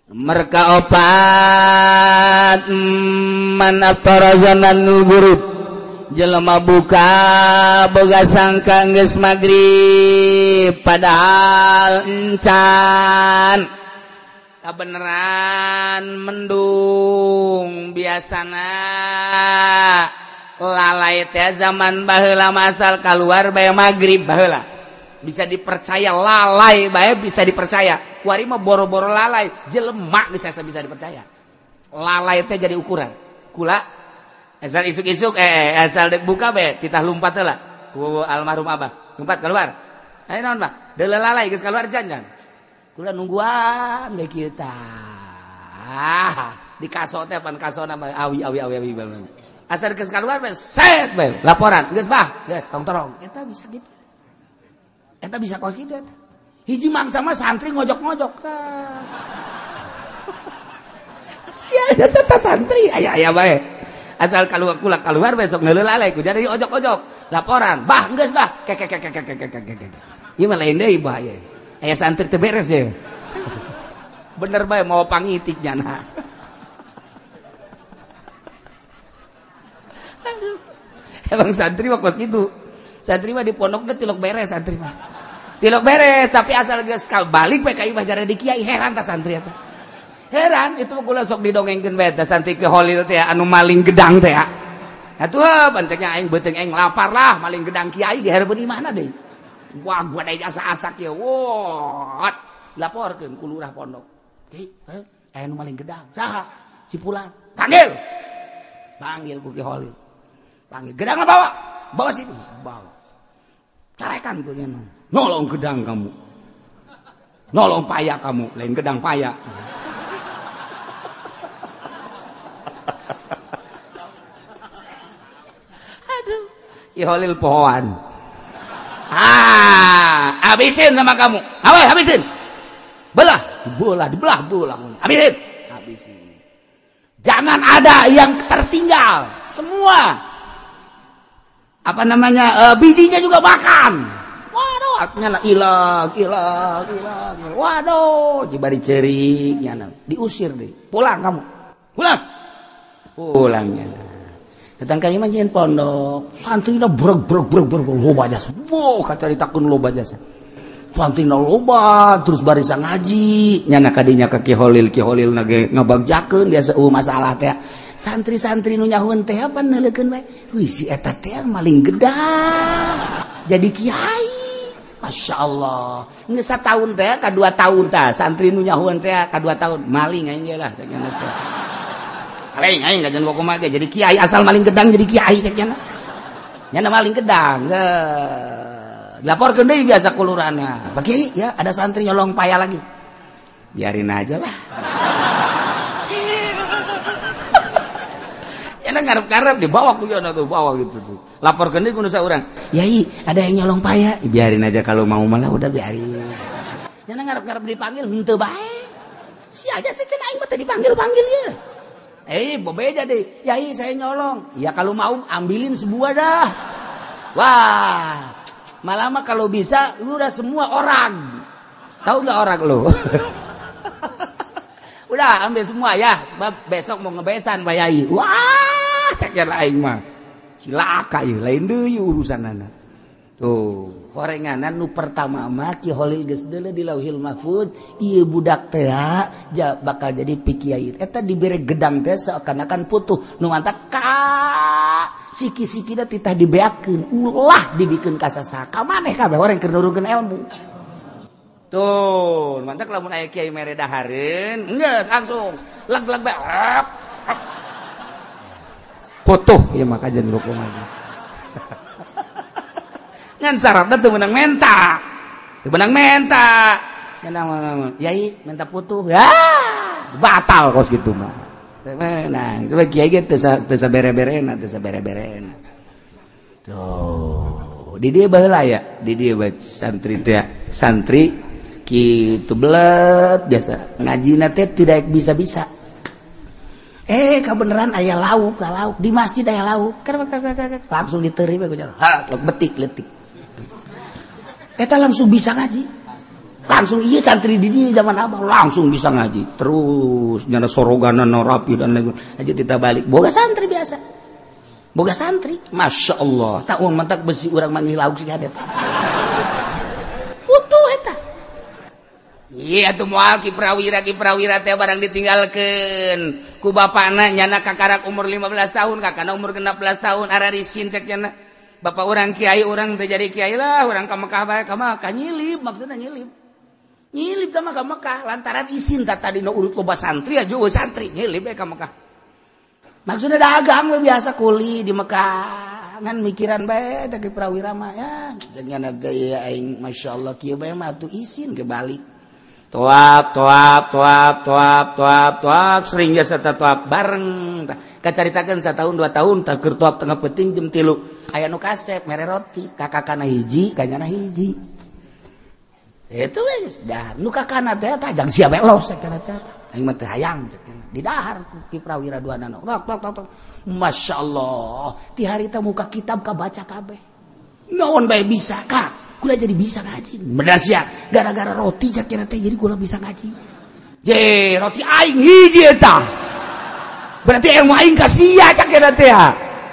merka opat man aftarazanan nugurut jelema buka boga sangka geus magrib padahal encan kabeneran mendung biasana lalai teh zaman baheula masal keluar bae magrib baheula bisa dipercaya lalai bae bisa dipercaya kuari mah boro-boro lalai jelema geus bisa dipercaya lalai teh jadi ukuran kula asal isuk-isuk asal dek buka bae titah lumpat heula ku almarhum abah lumpat keluar ayo naon Pak deuleu lalai geus keluar jangan kula nungguan bae kieu tah di kaso teh pan kasona mah awi banget asal geus keluar bae set bae laporan geus bah geus tong-torong eta bisa gitu eta bisa kos kitu eta hiji mangsa mah santri ngojok-ngojok tah sia jasa tah santri aya bae asal keluar besok ngeuleuh lalai ku jadi ojok-ojok laporan bah geus bah kek ieu mah lain deui bah ye aya santri teu beres ye bener bae mau pangitik nyana emang santri mah kos gitu santri mah di pondok teh tilok beres santri mah tilok beres tapi asal geus balik bae ka imah jare di kiai heran tah santri eta heran itu kula sok didongengkeun bae teh santri ke holil teh anu maling gedang teh atuh pancengnya aing beuteung aing lapar lah maling gedang kiai dihareupeun di mana deui wah gua da asa-asak ya wot laporkeun ku lurah pondok aya anu maling gedang saha cipulan panggil ku ki holil panggil gedang bawa sini bawa carekan ku nya nolong gedang kamu nolong paya kamu lain gedang paya aduh ki holil pohoan habisin sama kamu habisin belah habisin jangan ada yang tertinggal semua bijinya juga makan waduh artinya ilag waduh jibari cerik nyana diusir deh pulang kamu pulangnya datang ka imah nyeun pondok santrina breg loba jasa kacaritakeun loba jasa santrina loba terus barisa ngaji nyana kadinya ka Ki Holil nage ngabagjakeun biasa masalah teh santri-santri nu nyahueun teh apa neuleukeun bae wih si eta teh maling gedang jadi kiai masyaallah geus sataun teh ka 2 tahun tah santri nu nyahueun teh ka 2 tahun maling aing ge lah cenah teh aing ngajan kumaha ge jadi kiai asal maling gedang jadi kiai cek nyana maling gedang dilaporkeun deui biasa ku lurahna Pak Kiai ya ada santri nyolong paya lagi biarin aja lah nyana ngarep-ngarep dibawa ku yana tuh bawa gitu tuh laporkeun deui ku nu saurang yai ada yang nyolong paya biarin aja kalau mau malah udah biarin nyana ngarep-ngarep dipanggil henteu bae sia aja cenah aing mah teh dipanggil-panggil ya bebeja deh yai saya nyolong ya kalau mau ambilin sebuah dah wah malah mah kalau bisa udah semua orang tahu nggak orang lo udah ambil semua ya sebab besok mau ngebesan Pak Yai wah ceknya lain mah cilaka ya lain deui urusanana tuh horenganan nu pertama mah Ki Holil geus deuleu di Lauhil Mahfuz ieu budak teh bakal jadi pikiai eta dibere gedang teh seakan-akan putuh nu mantap siki-sikina titah dibeakeun ulah dibikeun ka sasaka maneh kabeh horeng keur nurukeun ilmu tuh mantap lamun aya kiai mere dahareun geus langsung leg-leg bae putuh ieu mah kajen rukun lagi ngan syaratna teu meunang menta yai menta putuh ya batal kos gitu mah menang coba kiai ge teu sabere-berena tuh di dieu baheula ya di dieu santri teh santri kitu belet biasa ngajina teh tidak bisa-bisa kabeneran aya lauk di masjid aya lauk langsung diteuri we ku cara betik letik eta langsung bisa ngaji langsung iya santri di dia zaman abah langsung bisa ngaji terus nyana soroganan rapi dan lain aja kita balik boga santri biasa boga santri masya Allah tak uang mantak besi orang manggil lauk sih ada putuh eta iya tuh moal kiprawira teh barang ditinggalkan ku bapana nyana kakarak umur 15 tahun kakana umur 16 tahun ararisin cek nyana bapak orang kiai orang teh jadi kiai lah orang ka Mekah bae ka Mekah nyilip maksudnya nyilip sama ka Mekah lantaran isin tadi no urut loba santri aja santri nyilip ka Mekah maksudnya dagang we biasa kuli di Mekah ngan mikiran bae teh ke prawira mah ya jangan gaya aing masyaallah kieu bae mah atuh isin ke balik toap sering jasa toap bareng kacaritakeun satahun 2 tahun tah keur toap tengah peuting jam 3 aya nu kasep mere roti kakakana hiji kanyana hiji itu wes dah nu kakana teh tajang sia belos kana teh aing mah teh hayang di dahar ki prawira duana tok masyaallah ti hari teh muka kitab kabaca kabeh naon bae bisa ka kula jadi bisa ngaji bener sia gara-gara roti cak kira teh jadi kula bisa ngaji je roti aing hiji eta berarti ilmu aing ka sia cak kira teh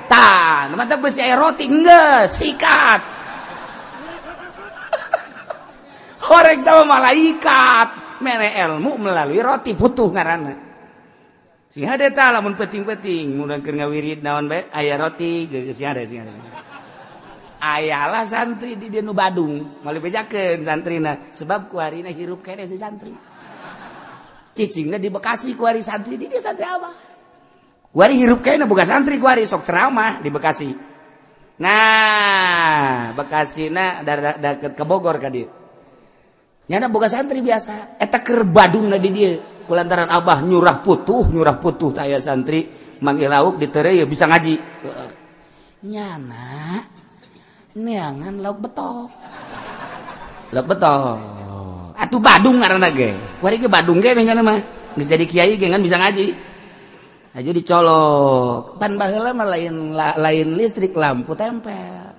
tah nu mantap beusi aya roti geus sikat horeg teh malaikat mere ilmu melalui roti putuh ngaranna sing hade tah lamun penting-penting mun keur ngawirid naon bae aya roti geus sing hade ayalah santri di nu Badung malih bejakeun santrina sebab kuarina hirup kene si santri cicingna di Bekasi kuari santri di dia santri abah kuari hirup kene boga santri kuari sok ceramah di Bekasi nah Bekasina deket ke Bogor ka dieu nyana boga santri biasa eta keur Badungna di dieu kulantaran abah nyurah putuh teh aya santri manggil lauk ditereu bisa ngaji nyana neangan lauk betok atuh Badung ngaranna ge kuari ge Badung ge nyana mah geus jadi kiai ge ngan bisa ngaji aja dicolok pan baheula mah lain listrik lampu tempel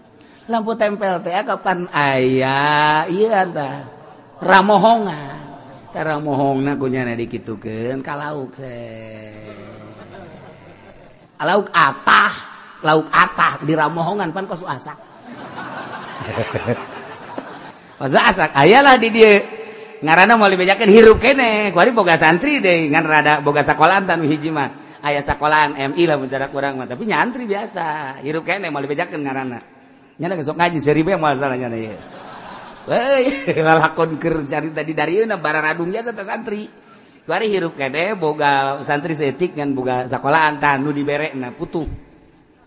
teh kapan aya ieu tah ramohongan teh ramohongna kunyana dikitukeun ka lauk lauk atah di ramohongan pan kosu asak masa asak ayalah di dieu ngaranna moal bejakeun hirup kene kuari boga santri deui ngan rada boga sakolahan tan hiji mah aya sakolahan MI lah mun cara urang mah tapi nyantri biasa hirup kene moal bejakeun ngaranna nyana sok ngaji seribu moal salah nyana ieu weuy lalakon keur carita di darieuna bararadung jasa teh santri kuari hirup kene boga santri setik ngan boga sakolahan tan nu diberekna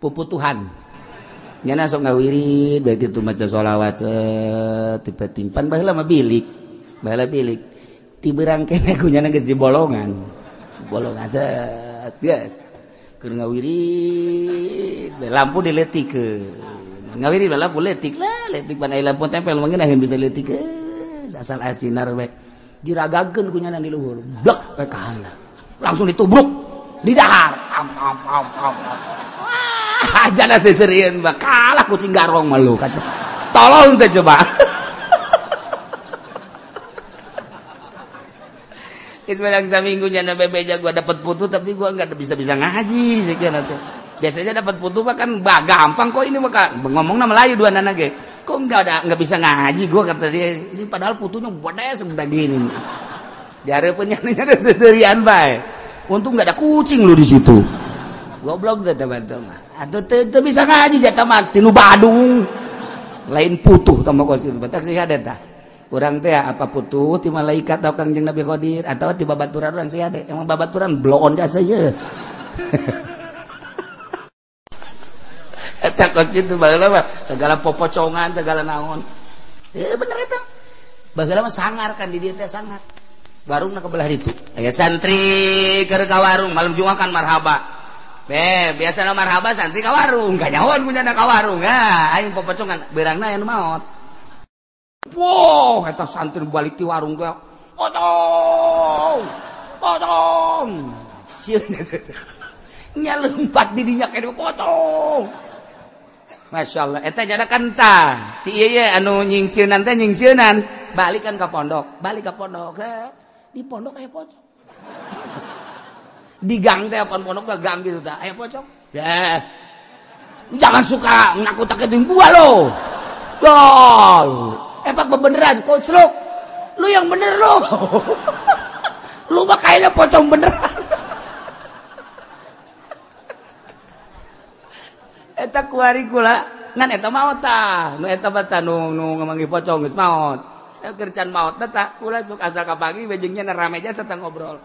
puputuhan nyana sok ngawirid baik itu maca sholawat tipe-timpan baheula mah bilik ti beurang kene kunyana geus di bolongan geus keur ngawirid lampu diletikeun ngawirid lampu letik ban aya lampu tempel mangga nahin bisa letikeun asal asinar we diragakeun kunyana di luhur blek ka handap langsung ditubruk di dahar aja na seserian mah kalah kucing garong malu kata tolong teh coba ismadang saminggu nyana bebeja gua dapat putu tapi gua enggak bisa ngaji sekian atuh biasanya dapat putu mah kan gampang kok ini mah ngomongna Melayu dua nana ge kok enggak bisa ngaji gua kata dia ini padahal putunya gede sebelah gini dihareupeun nyana seserian bae untung enggak ada kucing lu di situ goblok teh teman-teman mah atuh teu bisa ngaji jata mati nu Badung lain putuh tah mah itu batak sih ada tah urang teh apa putuh ti malaikat atau Kangjeng Nabi Qadir atau ti babaturan urang sih ada emang babaturan bloon jasa ye eta kos kitu baheula mah segala popocongan segala naon bener eta baheula mah sangar kan di dieu teh sangar warungna kebelah ditu aya santri keur ka warung malam Jumat kan marhaba biasa marhaba santri ka warung ganyawan punyana ka warung aing popocongan beurangna aya nu maot wow eta santri balik ti warung teh potong sieun nya leumpad di dinya kene potong Masya Allah eta nyana kanta si ieu anu nyingsieunan teh nyingsieunan balik kan ka pondok di pondok aya pocong di gang teh apaan pondok gang gitu tah aya pocong ya jangan suka nakut-nakutin gua lo epak beneran koclok lu yang bener lo lu mah kayaknya pocong beneran eta kuari kula ngan eta maot tah nu eta bata nu ngamangi pocong geus maot keur can maot tah kula sok asal ka pagi bejengnya rame aja sarta ngobrol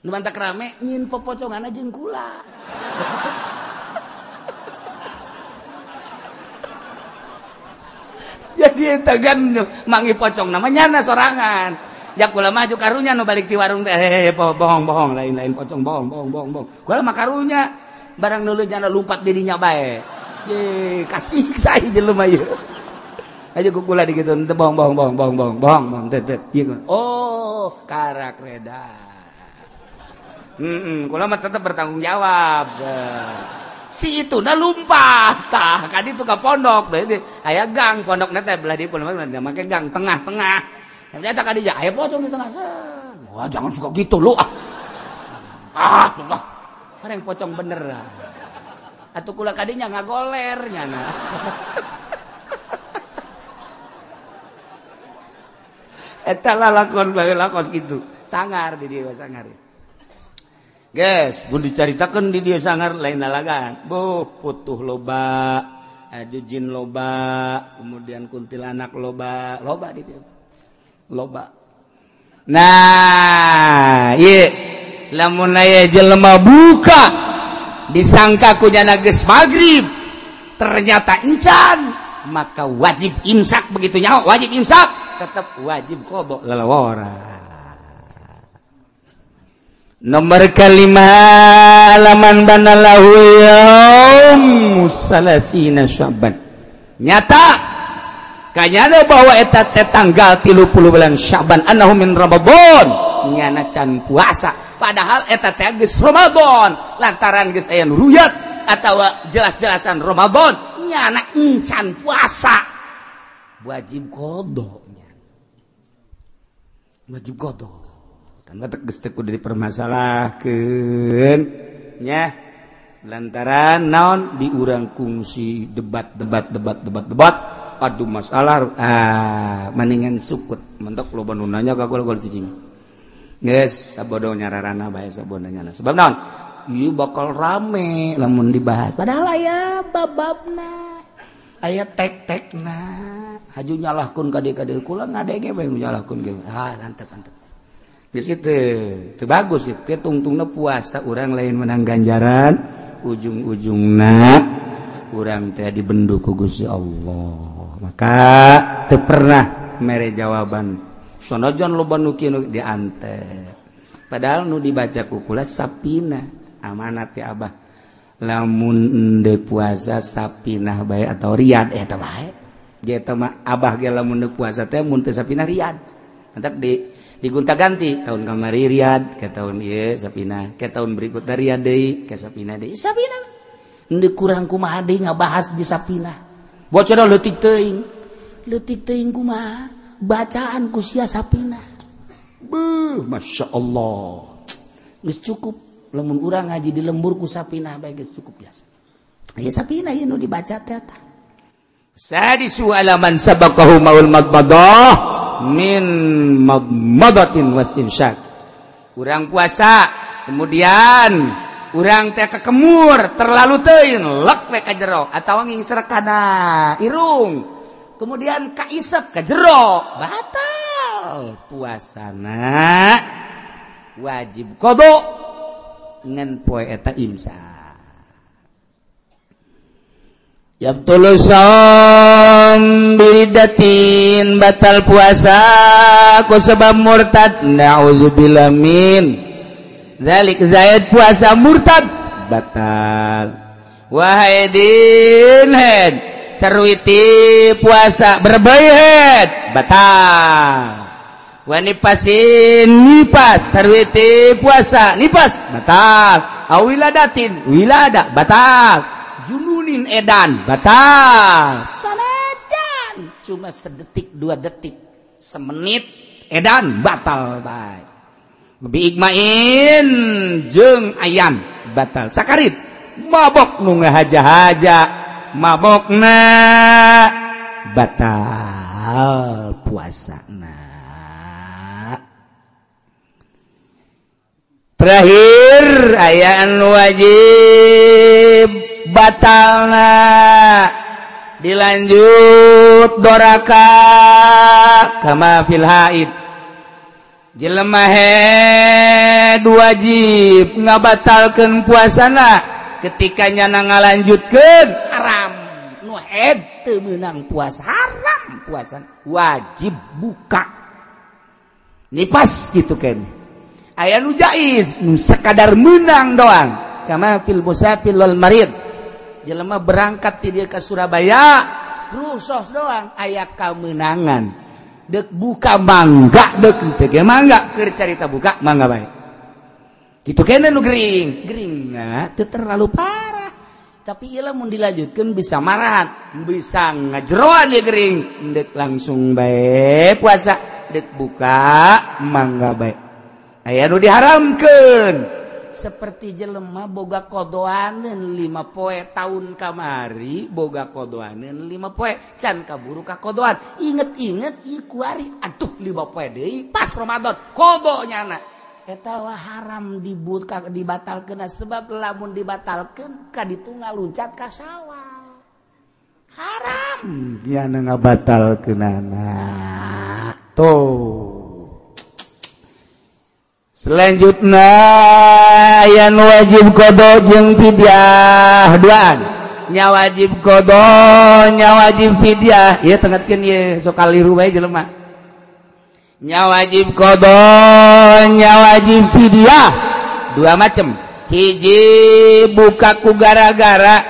nu mantak rame nyin popocongan jeung kula jadi eta gan mangi pocong namanya na sorangan ya kula maju karunya nu balik di warung teh bohong lain pocong bohong kula mah karunya barang nulujana lumpat dirinya bae ye kasih saya jelema ieu aja ku kula dikitu teu bohong teh oh karak reda kula mah tetep bertanggung jawab si itu na lumpat tah ka ditu ka pondok berarti aya gang pondokna teh belah di pondok make gang tengah-tengah ternyata ka dieu aya pocong di tengah wah jangan suka gitu lu Allah kareng pocong bener atuh kula kadinya ngagoler nyana eta lakon bae lakos gitu sangar di dieu sangar guys pun dicaritakeun di dieu sangar lain lalagan putuh loba jin loba kemudian kuntilanak loba di dieu loba nah ieu lamun aya jelema buka disangka kunyana geus magrib ternyata encan maka wajib imsak begitu nyaho wajib imsak tetap wajib qada lalawara nomor kalima laman banalahu yaum salasina Sya'ban nyata kanyana bahwa eta teh tanggal 30 bulan Sya'ban annahu min Ramadan nyana can puasa padahal eta teh geus Ramadan lantaran geus aya ruyat atawa jelas-jelasan Ramadan nyana encan puasa wajib qada wajib qada kan geus teu kudu dipermasalahkeun nya lantaran naon diurang kungsi debat adu masalah mendingan sukut mentok loba nu nanya ka kula cicing geus sabodo nyararana bae sabodanya sebab naon ieu bakal rame lamun dibahas padahal aya bababna aya tek-tekna haju nyalahkeun ka dieu kula ngadege bae nyalahkeun ge antep geus kitu teu bagus ieu tungtungna puasa urang lain menang ganjaran ujung-ujungna urang teh dibendu ku Gusti Allah maka teu pernah mere jawaban sonojon loba nu kieu diantep padahal nu dibaca ku kula sapina amanat ya Abah lamun endeu puasa sapinah bae atau riyad eta bae ge eta mah Abah ge lamun endeu puasa teh mun teu sapinah riyad entek digonta-ganti tahun kamari riyad ke tahun ieu sapinah ke tahun berikutna riyad deui ke sapinah deui sapinah endeu kurang kumaha deui ngabahas di sapinah bocor leutik teuing kumaha bacaan ku sia sapinah Masya Allah geus cukup lamun urang ngaji di lembur ku sapinah bae geus cukup biasa aya sapinah ieu nu dibaca teh eta sadisu alaman sabaqahu maul madmadah min madmadatin wastinsyaq urang puasa kemudian urang teh kekemur terlalu teuing lek we ka jero atawa ngingsrek kana irung kemudian kaisep ka jero batal puasana wajib qada ngan poe eta imsak yabtul shaum bidatin batal puasa ku sebab murtad naudzubillah min zalik zaid puasa murtad batal wahai dinhead seruiti puasa berbayat batal wanipasin nipas seruiti puasa nipas batal awiladatin wilada batal jununin edan batal sanajan cuma sedetik 2 detik semenit edan batal bae biigmain jeung ayan batal sakarit mabok nu ngahaja-haja mabokna batal puasana. Terakhir aya anu wajib batalna dilanjut doraka kama fil haid jelema wajib ngabatalkeun puasana ketika nyana ngalanjutkeun haram nu haid teu meunang puasa haram puasa wajib buka nipas gitu kan aya nu jaiz nu sekadar meunang doang kama fil musafir wal marid jelema berangkat ti dieu ka Surabaya rusos doang aya kameunangan dek buka mangga dek teu ge mangga keur carita buka mangga bae kitu keneh nu geringna teu terlalu parah tapi ieu lamun dilanjutkeun bisa marat bisa ngajroan ye gering dek langsung bae puasa dek buka mangga bae aya nu diharamkeun seperti jelema boga kodoaneun 5 poe tahun kamari boga kodoaneun 5 poe can kaburu ka kodoan inget-inget ieu kuari aduh 5 poe deui pas Ramadan kodonyana eta wah haram dibatalkeun sebab lamun dibatalkeun ka ditu ngaluncat ka Syawal haram nya ngabatalkeunana tuh. Selanjutnya yang wajib qada jeung fidyah duaan nya wajib qada nya wajib fidyah ieu tengetkeun ieu sok kaliru bae jelema nya wajib qada nya wajib fidyah 2 macem hiji buka ku gara-gara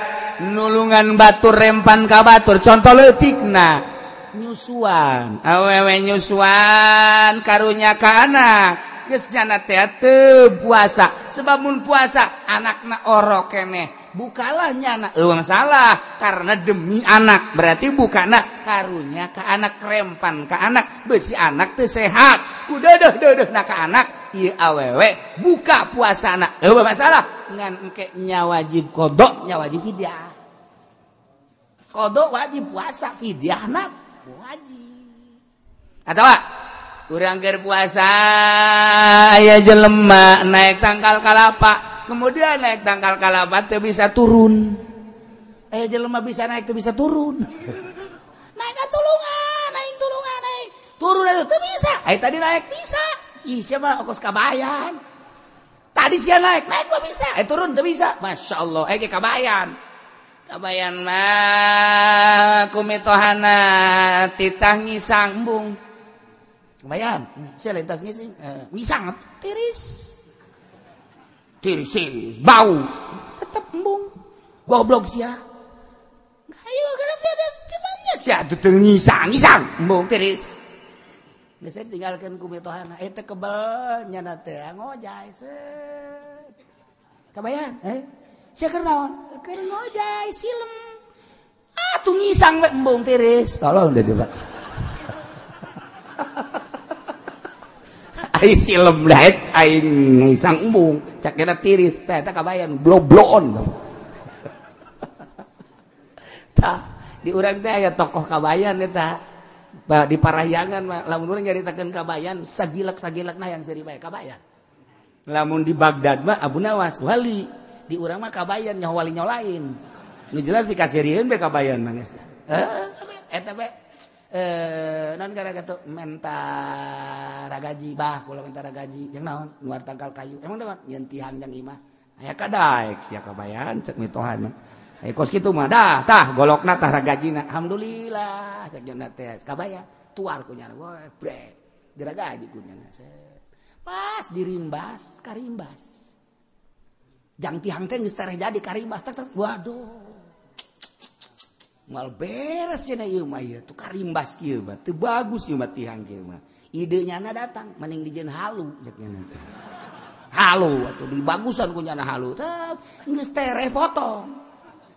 nulungan batur rempan ka batur contoh leutikna nyusuan awewe nyusuan karunya ka anak geus nyana teh teu puasa sebab mun puasa anakna orok keneh bukalah nyana masalah karena demi anak berarti bukana karunya ka anak rempan ka anak besi anak teu sehat udah deudeuhna ka anak ieu awewe buka puasana masalah ngan engke nya wajib qada nya wajib fidyah qada wajib puasa fidyahna wajib atawa urang keur puasa aya jelema naik tangkal kalapa kemudian naik tangkal kalapa teu bisa turun aya jelema bisa naik teu bisa turun naik tulungan naik turun teu bisa aya tadi naik bisa ih sia mah ongkos kabayan tadi sia naik mah bisa turun teu bisa masyaallah ge kabayan mah kumitohana titah ngisang embung kebayang, saya lintas ngisang, tiris, bau, tetap embung, goblok sia, ayo gara-gara gimana sia, tuh ngisang, embung tiris, nggak saya tinggalkan kumitohana, itu kebal, nyana teh ngojay, kebayang, saya kenaon, ngojay, silem, tuh ngisang embung tiris, tolong deh coba. Ai silem daet aing ngisang embung cak kena tiris teh eta kabayan bloblon tah di urang teh aya tokoh kabayan eta di Parahyangan mah lamun urang nyaritakeun kabayan sagilak-sagilakna yang seri bae kabayan lamun di Baghdad mah Abu Nawas wali di urang mah kabayan nyaho wali nyolain nu jelas pikasirieun be kabayan mah geus eta bae non gara-gara tuh mentara gaji bah kula mentara gaji jeung naon nuar tangkal kayu emang naon nyeun tihang jeung imah aya kadaek sia kabayan cek mitohan aya kos kitu mah dah tah golokna tah ragajina alhamdulillah cek jeung teh kabaya tuar ku nyana we brek dira gaji ku nyana pas dirimbas karimbas jang tihang teh geus tareh jadi karimbas tak waduh mal beres cenah ieu mah ieu tu karimbas kieu mah teu bagus ieu mah tihang kieu mah idenya na datang mending dijieun halu cek nya teh halu atuh dibagusan ku nyana halu teh geus tere foto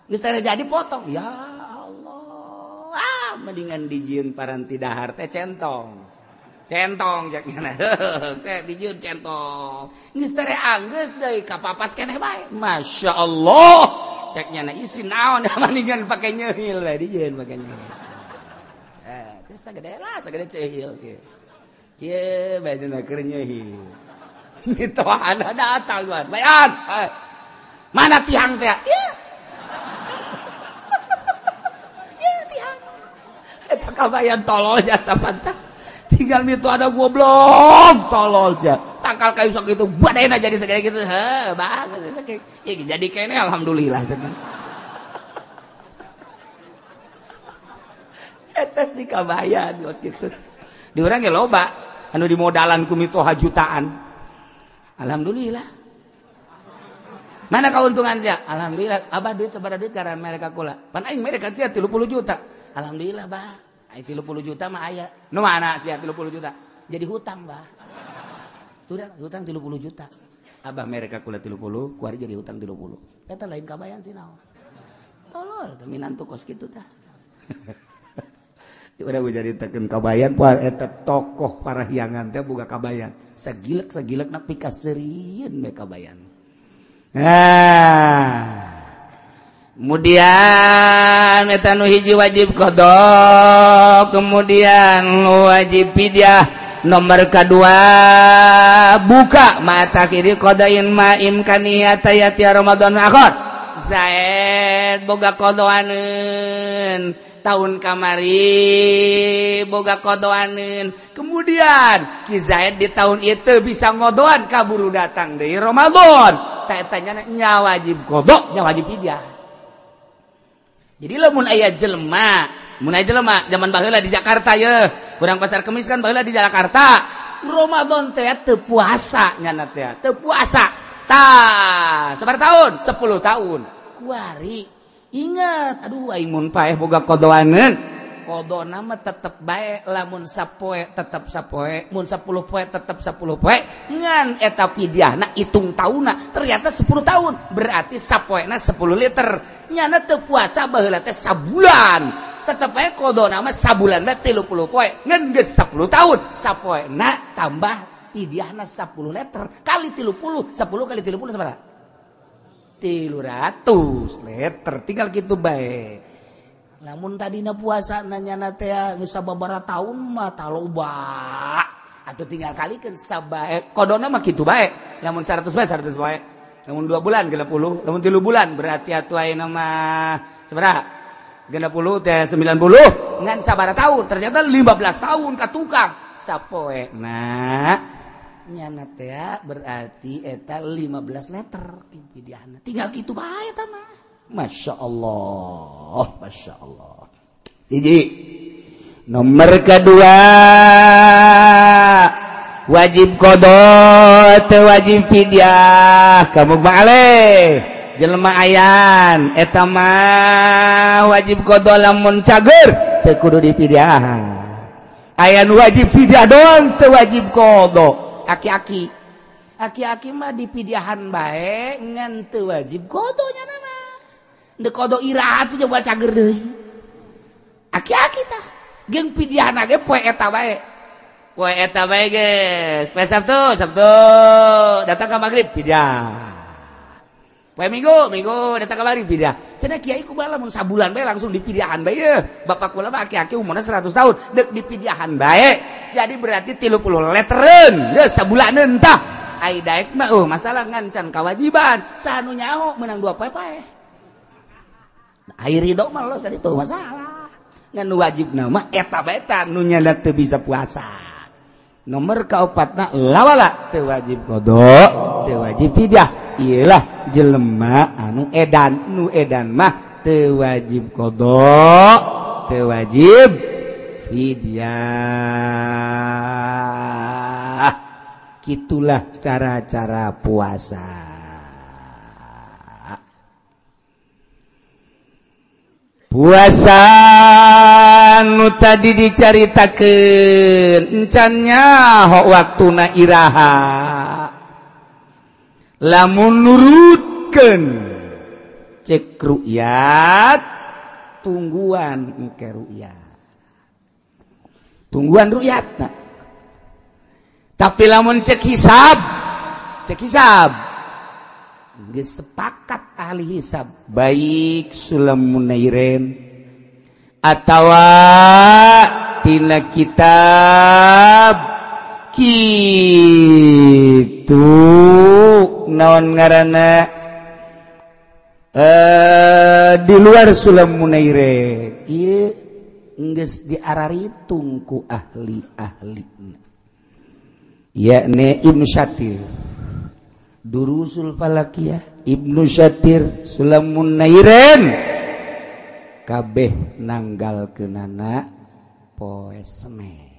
geus teh jadi potong. Ya Allah, mendingan dijieun paranti dahar teh centong jakna. Cek dijieun centong. Geus teh anggeus deui ka papas keneh bae. Masyaallah. Ceknya na isi naon mendingan pake nyeuhil we dijieun pake nyeuhil. Teh sagede ceuhil kieu. Kieu bae keur nyeuhil. Mitohana datang wan. Bayan. Mana tihang teh? Ya. Ya tihang. Eta kabayan tolol jasa pantah. Tinggal mitu ada goblok tolol sia. Tangkal kayu sok itu badena jadi segede gitu. Heuh, bagus segede. Ieu jadi kene alhamdulillah cenah. Eta si kabayan geus kitu. Di urang ge loba anu dimodalan ku mitoha jutaan. Alhamdulillah. Mana keuntungan sia? Alhamdulillah. Abah duit sabaraha duit karena mereka kula. Pan aing mereka sia 30 juta. Alhamdulillah, Bah. Ai 30 juta mah aya. Nu mana sia 30 juta? Jadi hutang, Bah. Turang hutang 30 juta. Abah mereka kula 30, kuari jadi hutang 30. Eta lain kabayan sih naon. Tolol, teu minantu kos kitu tah. Udah menceritakan kabayan puar eta tokoh parahyangan teh boga kabayan sagilek nak pikaseureun we kabayan. Kemudian eta nu hiji wajib qada, kemudian wajib fidyah, nomor kedua buka mata kiri qadain ma imkaniyat ayati Ramadan akhir. Zaid boga qadaaneun tahun kamari boga kodoanin. Kemudian Ki Zaid di tahun itu bisa ngodoan kaburu datang dari Ramadan. Tanya nya wajib kodok, nya wajib fidyah. Jadi lamun aya jelema, zaman baheula di Jakarta ye, urang Pasar Kemis kan baheula di Jakarta. Ramadan teh teu puasa nyana teh, teu puasa. Tah, sabar tahun? 10 tahun. Kuari ingat, aduh aing mun paeh boga kodoaneun. Kodona mah tetep bae, lamun sapoe tetep sapoe, mun 10 poe tetep 10 poe. Ngan eta fidyahna hitung taunna, ternyata 10 tahun. Berarti sapoena 10 liter. Nyana teu puasa baheula teh sabulan. Tetep bae kodona mah sabulan mah 30 poe. Ngan geus 10 tahun, sapoena tambah fidyahna 10 liter kali 30, 10 kali 30 sabaraha? 300 liter, tinggal gitu baik. Lamun tadina puasa nanyana teh geus sababaraha taun mah taloba. Atuh tinggal kalikeun sabae. Kodona mah kitu bae. Lamun 100 bae 100 bae. Lamun 2 bulan 30, lamun 3 bulan berarti atuh ayeuna mah sabaraha? 60 teh 90. Ngan sabaraha taun? Ternyata 15 tahun ka tukang. Sapoena nyana teh berarti eta 15 liter fidyahna. Tinggal kitu bae eta mah. Masyaallah, masyaallah. Hiji. Nomor kedua wajib qada teu wajib fidyah. Kamu baaleh jelema ayan eta mah wajib qada lamun cager teu kudu dipidyahan. Ayan wajib fidyah doang teu wajib qada. Aki-aki mah dipidyahan bae ngan teu wajib qada nya nama. Deu qada iraha tuh coba cager deui. Aki-aki tah geung fidyahna ge poe eta bae. Poe eta bae geus. Poe Sabtu datang ka magrib fidyah. Poe Minggu datang ka magrib fidyah. Cenah kiai kumaha lamun sabulan bae langsung dipidyahan bae ye. Bapak kula mah aki-aki umurna 100 tahun deuk dipidyahan bae. Jadi berarti 30 letereun geus sabulaneun tah. Ai daek mah masalah ngancan kewajiban. Saha nu nyaho meunang 2 poe. Air ridho mah los tadi tuh masalah. Ngan wajib nama eta bae eta nu nyana teu bisa puasa. Nomor kaopatna lawala teu wajib qada, teu wajib fidyah. Iyalah jelema anu edan, nu edan mah teu wajib qada, teu wajib fidyah. Kitulah cara-cara puasa. Puasa nu tadi dicaritakeun encannya hok waktuna iraha. Lamun nurutkeun cek ru'yat tungguan engke ru'yat tungguan ru'yat nah. Tapi lamun cek hisab geus sepakat ahli hisab baik Sulamun Nairin atawa tina kitab kitu naon ngaranna di luar Sulamun Nairin ieu geus diararitung ku ahli-ahlina yakni Ibnu Syatir Durusul Falakiyah Ibnu Syatir Sulamun Nairin kabeh nanggalkeunana poe Senen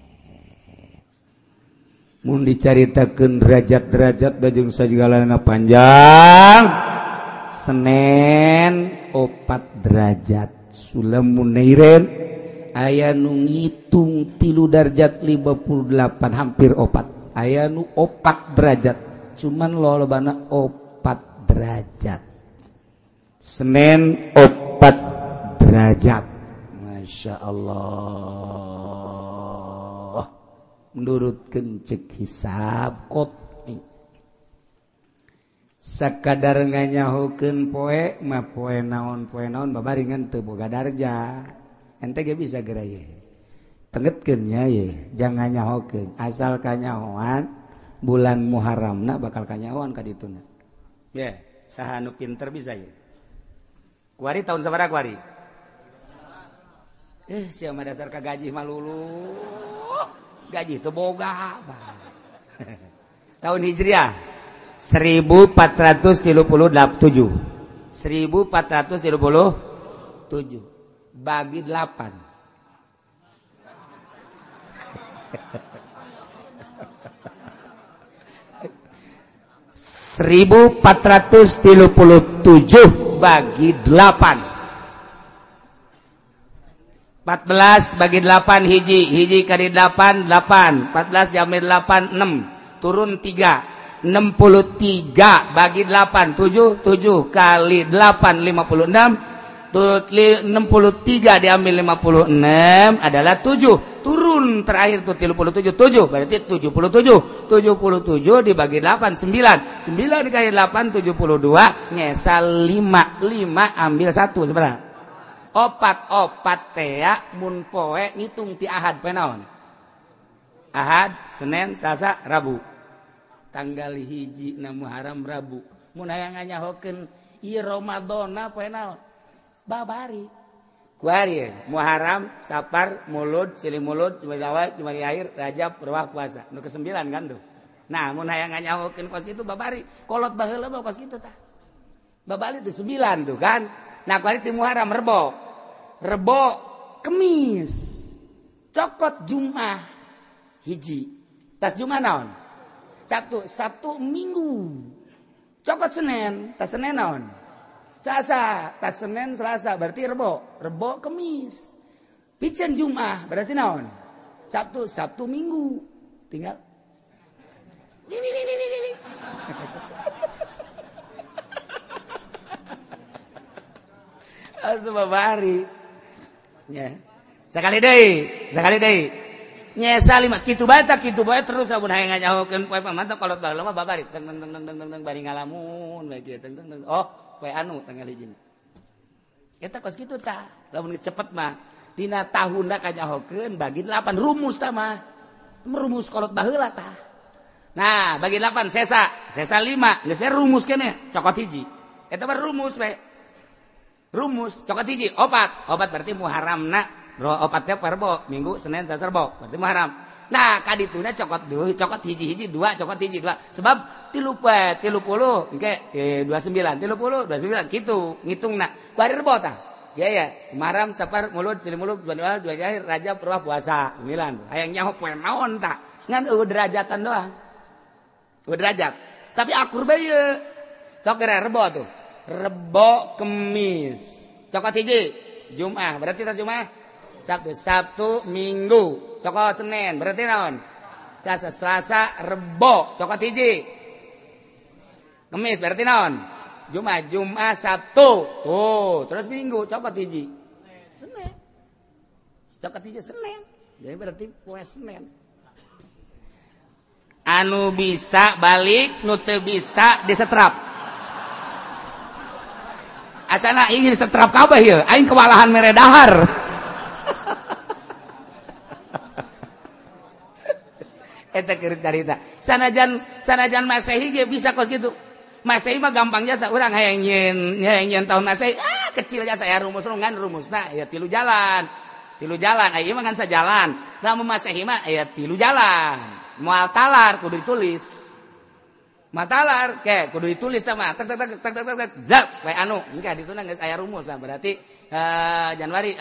mun dicaritakeun derajat-derajat da jeung sajigalana panjang Senen 4 derajat Sulamun Nairin aya nu ngitung 3 derajat 58 hampir 4 aya nu 4 derajat cuman lolobana 4 derajat Senen 4 derajat Masya Allah menurutkeun cek hisab qot'i sakadar nganyahokeun poe mah poe naon babaringan teu boga darja ente ge bisa geura ye tengetkeun nya ye jangan nyahokeun asal kanyahoan bulan Muharramna bakal kanyahoan ka dituna ye saha nu pinter bisa ye kuari tahun sabaraha kuari sia mah dasar ka gaji mah lulu gaji teu boga tahun Hijriah 1437 bagi 8 1437 bagi 8 14 bagi 8 hiji kali 8 14 diambil 8 6 turun 3 63 bagi 8 7 kali 8 56 63 diambil 56 adalah 7 turun terakhir tuh 37 berarti 77 dibagi 8 9 dikali 8 72 nyesal 5 ambil 1 sebenarnya opat teh mun poe ngitung ti ahad poe naon ahad Senin Selasa Rabu tanggal hiji na Muharram Rabu mun aya nganyahokeun ieu Ramadana poe naon babari kuari Muharram Safar Mulud Silimulud Jumadi Awal Jumadi Akhir Rajab Purwah Puasa nu ke-9 kan tuh nah mun hayang nganyahokeun kos kitu babari kolot baheula mah kos kitu tah babari teh 9 tuh kan nah kuari teh Muharram Rebo Kemis cokot Jumat hiji tas Jumat naon Sabtu Minggu cokot Senin tas Senin naon Selasa, tas Senin, Selasa, berarti Rebo, Kemis. Piceun Jumat, berarti naon? Sabtu, Minggu. Tinggal. Atuh babari. Ya. Sekali deui. Nyesa 5 kitu bae terus samun hayang nganyahokeun poe pamantap kolot baheula mah babari. Teng bari ngalamun bae kieu teng. Oh poe anu tanggal hijina eta kos kitu tah lamun cepet mah dina tahunna kanyahokeun bagi 8 rumus tah mah rumus kolot baheula tah nah bagi 8 sesa 5 geus we rumus keneh cokot hiji eta mah rumus we rumus cokot hiji opat berarti Muharramna opat teh Rebo Minggu Senin Selasa Rebo berarti Muharram nah kadituna cokot hiji 2 cokot hiji 2 sebab 30 engke 29 kitu ngitungna bari Rebo tah ya Muharram Safar Mulud Silimulud Jumadi Awal Jumadi Akhir Rajab Purwah Puasa 9 hayang nyaho poe naon tah ngan derajatan doang derajat tapi akur bae ieu sok Rebo tuh Rebo Kemis cokot hiji Jumat berarti tas Jumat Sabtu Minggu cokot Senin berarti naon Selasa Rebo cokot hiji Kemis berarti naon Jumat Sabtu terus Minggu cokot hiji Senin cokot hiji Senin jadi berarti poe Senin anu bisa balik nu teu bisa disetrap asana ingin disetrap kabeh ieu aing kewalahan mere dahar eta keur carita sanajan Masehi ge bisa kos kitu Masehi mah gampang jasa urang hayang nyen tahun Masehi kecil jasa aya rumus-rumusna aya 3 jalan aya mah ngan sajalan lamun Masehi mah aya 3 jalan moal talar kudu ditulis moal talar kudu ditulis sama tek zat we anu engke dituna geus aya rumus berarti Januari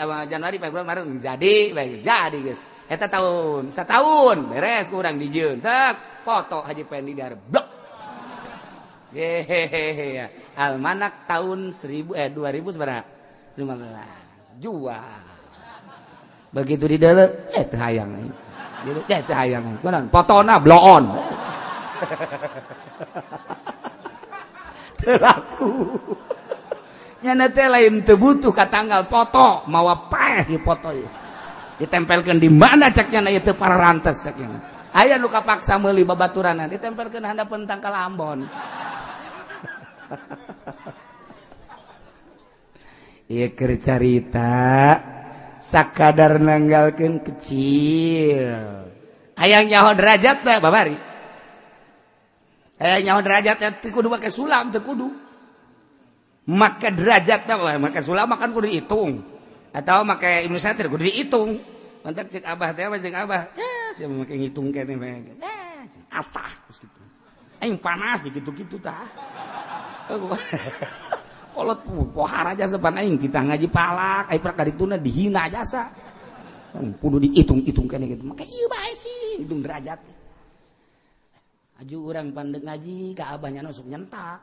Februari Maret jadi geus eta tahun satahun beres kurang dijieun tek foto Haji Pendi dar blok hehehe almanak tahun 2000 seberapa 15 jual begitu di dalam teu hayang teu hayang kunaon fotona bloon teu laku nyana teh lain teu butuh ka tanggal foto mawa paeh di foto ieu ditempelkeun di mana cek nyana ieu teu pararantes cek nyana aya nu kapaksa meuli babaturanna ditempelkeun handapeun tangkal Ambon ieu keur carita sakadar nanggalkeun kecil hayang nyaho derajat teh babari hayang nyaho derajat teh kudu make sulam teu kudu make derajat teh make sulam makan kudu dihitung atau make Ibnu Satir kudu dihitung mantak cek abah teh cek abah sia make ngitung keneh atah geus kitu aing panas dikitu-kitu tah kolot pohar aja sepan aing kita ngaji palak ai pra kadituna dihina jasa kudu dihitung-hitung keneh gitu make ieu bae sih hitung derajat aju urang pandeg ngaji ka abahnya sok nyentak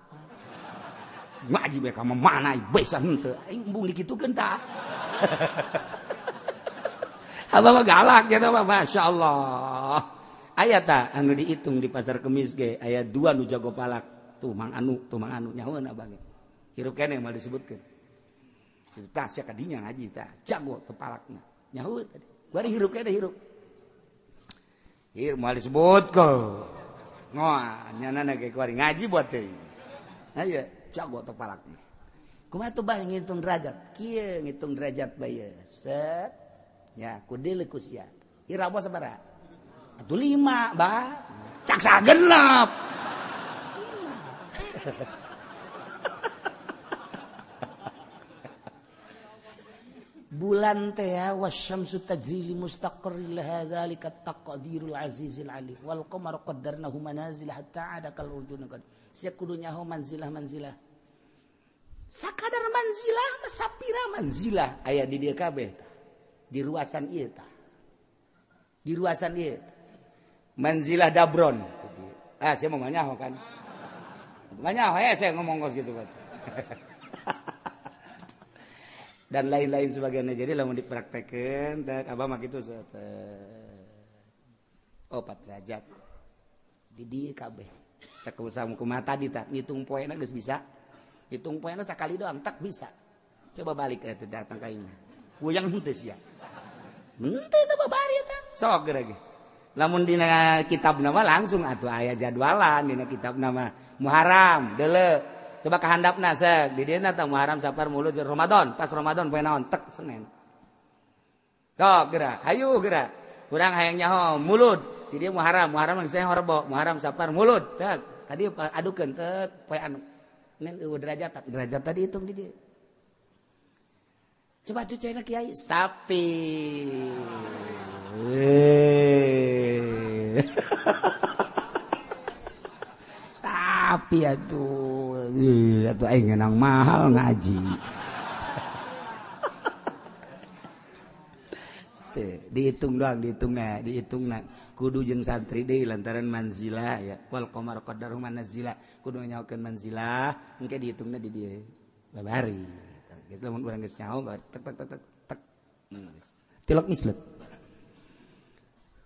ngaji bae ka mana bisa henteu aing embung dikitukeun tah abah mah galak ya mah masyaallah aya tah anu dihitung di pasar Kemis ge aya 2 nu jago palak tuh mang anu nyahoeun abah ge hirup keneh mah disebutkeun tah sia kadinya ngaji tah jago teu palakna nyahoeun tadi bari hirup keneh hirup mah disebutkeun ngoa nyanana ge kuari ngaji buat teuing aya jago teu palakna kumaha tuh bah ngitung derajat kieu ngitung derajat bae set ya kudeuleuh ku sia iraboh sabaraha atuh 5 bah cak sagenep bulan teh wasyamsu tajri li mustaqarril hadzalika taqdirul azizil alim wal qamara qaddarnahu manazil hatta ada kal urjun kad sia kudu nyaho manzilah sakadar manzilah sapira manzilah aya di dieu kabeh di ruasan ieu tah di ruasan ieu manzilah dabron sia mau nyaho kan banyak saya ngomong kos gitu kan dan lain-lain sebagainya jadi lamun dipraktekeun teh abah mah kitu 4 derajat di dieu kabeh sakumaha kumaha tadi tah ngitung poena geus bisa hitung poena sakali doang tak bisa coba balik eta datang ka imah kuyang henteu sia henteu teh babari eta sok geura ge lamun dina kitabna mah langsung atuh aya jadwalan dina kitabna mah Muharram deuleu coba kahandapna seug di dieu tah Muharram Safar Mulud Ramadan pas Ramadan poe naon tek Senin tok geura hayu geura urang hayang nyaho Mulud di dieu Muharram geus Rebo Muharram Safar Mulud tek tadi adukeun tek poe anu ngan eueuh derajat tadi hitung di dieu coba tuh cina kiai sapi sapi atuh aing ngeunang mahal ngaji dihitung kudu jeung santri deui lantaran manzilah ya wal qamar qaddaru manazila kudu nyaokeun manzilah engke dihitungna di dieu babari geus lamun urang geus nyaho tek tilok mislet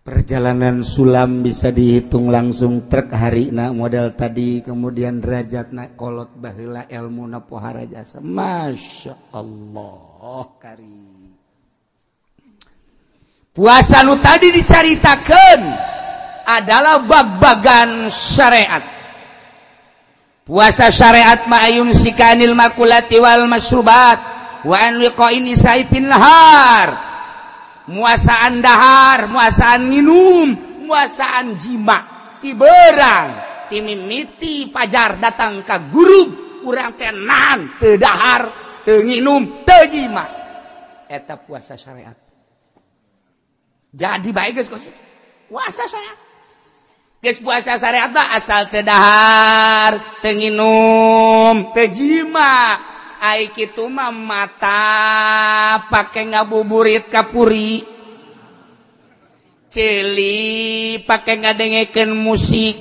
Perjalanan sulam bisa dihitung langsung truk harina model tadi, kemudian derajatna kolot baheula ilmuna pohara jasa. Masya Allah karim. Puasa nu tadi dicaritakeun adalah bag-bagan syariat. Puasa syariat ma'ayum sikanil makulati wal masyrubat wa an wiqa'in isaifin lahar. Muasaan dahar, muasaan minum, muasaan jima, ti berang, ti mimiti pajar datang ka guru, urang teh nahan, teu dahar, teu nginum, teu jima. Eta puasa syariat. Jadi bae geus kos puasa syariat. Geus puasa syariat mah asal teu dahar, teu nginum, teu jima. Ai kitu mah mata pake ngabuburit kapuri, celi pake ngadengekeun musik,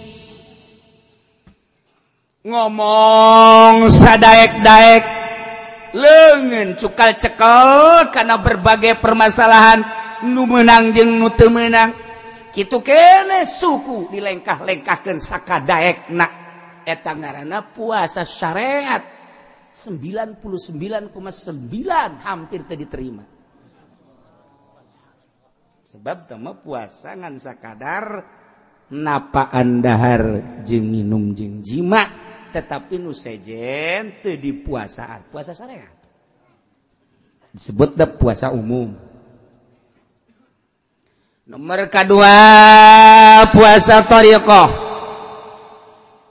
ngomong sadaek-daek, leungeun cukal cekel karena berbagai permasalahan nu meunang jeung nu teu meunang. Kitu keneh suku dilengkah-lengkahkeun sakadaekna. Eta ngaranna puasa syariat. 99,9 hampir teu diterima. Sebab teu puasa ngan sakadar napaan dahar jeung nginum jeung jima, tetapi nu sejen teu dipuasaan. Puasa syariat disebut puasa umum. Nomor kedua puasa thariqah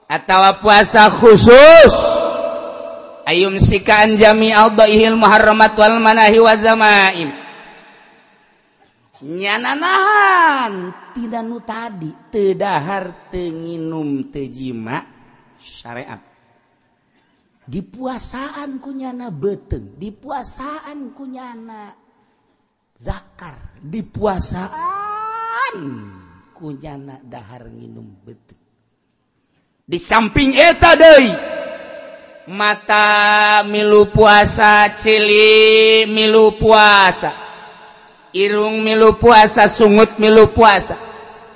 atau puasa khusus. Ayum sikaan jami'al dhaihil muharramat wal manahi wa zamaim. Nyananahan tidak nu tadi teu dahar teu nginum teu jima syariat. Dipuasaan kunyana beuteung, dipuasaan kunyana zakar, dipuasaan kunyana dahar nginum beuteung. Di samping eta deui mata milu puasa, cili milu puasa, irung milu puasa, sungut milu puasa,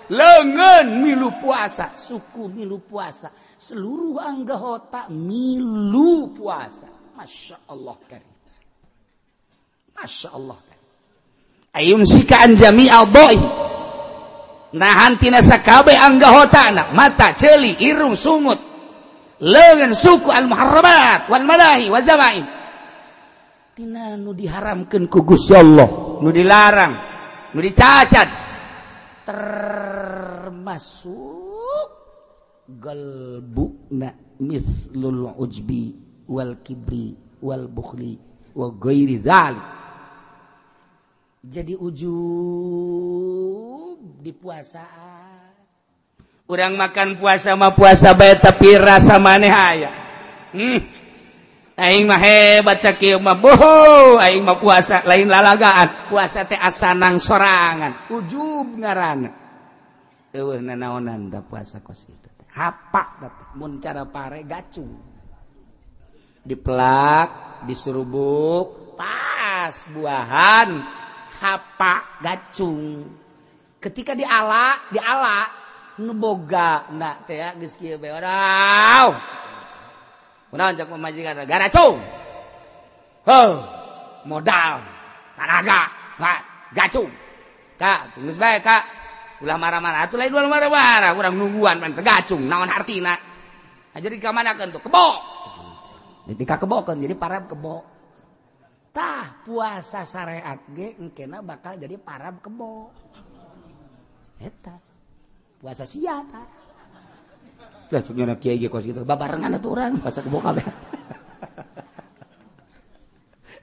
leungeun milu puasa, suku milu puasa, seluruh anggota milu puasa. Masya Allah karim. Masya Allah karim. Ayum sikaan jami'al dhaih, nahan tina sakabeh anggotana, mata, celi, irung, sungut, leungeun suku al-muharramat wal manahi wal zamaim. Tina nu diharamkeun ku Gusti Allah, nu dilarang, nu dicacat, termasuk galbuna mislul ujbi wal kibri wal bukhli wa ghairi dzalik. Jadi ujub di puasaan. Urang makan puasa mah puasa bae tapi rasa maneh aya. Aing mah hebat sakieu mah boh, aing mah puasa lain lalagaan. Puasa teh asanang sorangan. Ujub ngaranna. Eueuh nanaonan da puasa kos kitu teh. Hapa teh mun cara pare gacung. Diplak, disurubuk, pas buahan hapa gacung. Ketika diala nu boga na teh geus kieu bae oraw. Kunaon cak pamajikan garacung. Modal, tenaga, gacung. Kak, geus bae Kak. Ulah marah-marah atuh lain ulah marah-marah, urang nungguan pan gacung naon artina. Jadi ka manakeun tuh kebo. Jadi ka kebokeun jadi parab kebo. Tah puasa syariat ge engkena bakal jadi parab kebo. Eta puasa sia tah. Lah cenah kiai ge kos kitu babarengan atuh urang puasa kebo kabeh.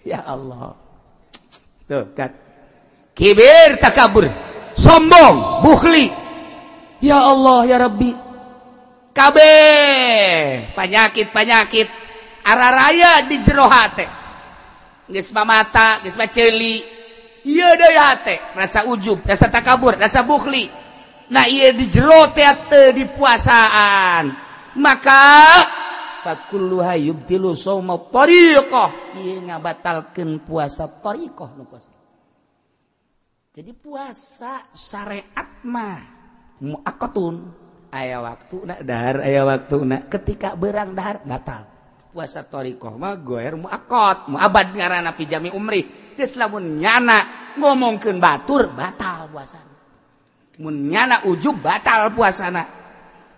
Ya Allah. Tuh kan. Kibir takabur, sombong, bukhli. Ya Allah ya Rabbi. Kabeh penyakit araraya di jero hate. Geus mamata, geus maceli. Ieu deui hate, rasa ujub, rasa takabur, rasa bukhli. Nah iya di jero teh teu dipuasaan, maka fakulluha yubtilu shauma thariqah, ieu ngabatalkeun puasa thariqah nu kos. Jadi puasa syariat mah muakkatun aya waktuna dahar aya waktuna ketika berang dahar batal. Puasa thariqah mah goer muakkad muabad ngaranna fi jami umri. Geus lamun nyana ngomongkeun batur batal puasana. Mun nyana ujub batal puasana.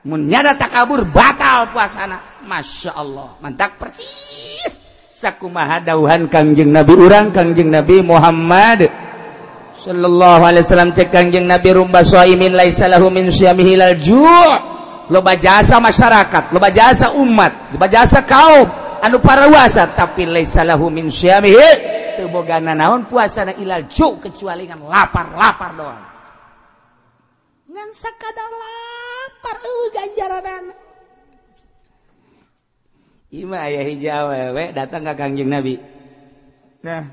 Mun nyana takabur batal puasana. Masyaallah mantak persis sakumaha dawuhan Kangjeng Nabi urang Kangjeng Nabi Muhammad sallallahu alaihi wasallam cek Kangjeng Nabi rumba shaimin laisa lahu min syamihi lal ju' loba jasa masyarakat loba jasa umat loba jasa kaum anu parawasa tapi laisa lahu min syamihi teu bogana naon puasana ilal ju' kecuali ngan lapar doang ngan sakadar lapar ganjaranana ima aya hiji awewe datang ka Kangjeng Nabi nah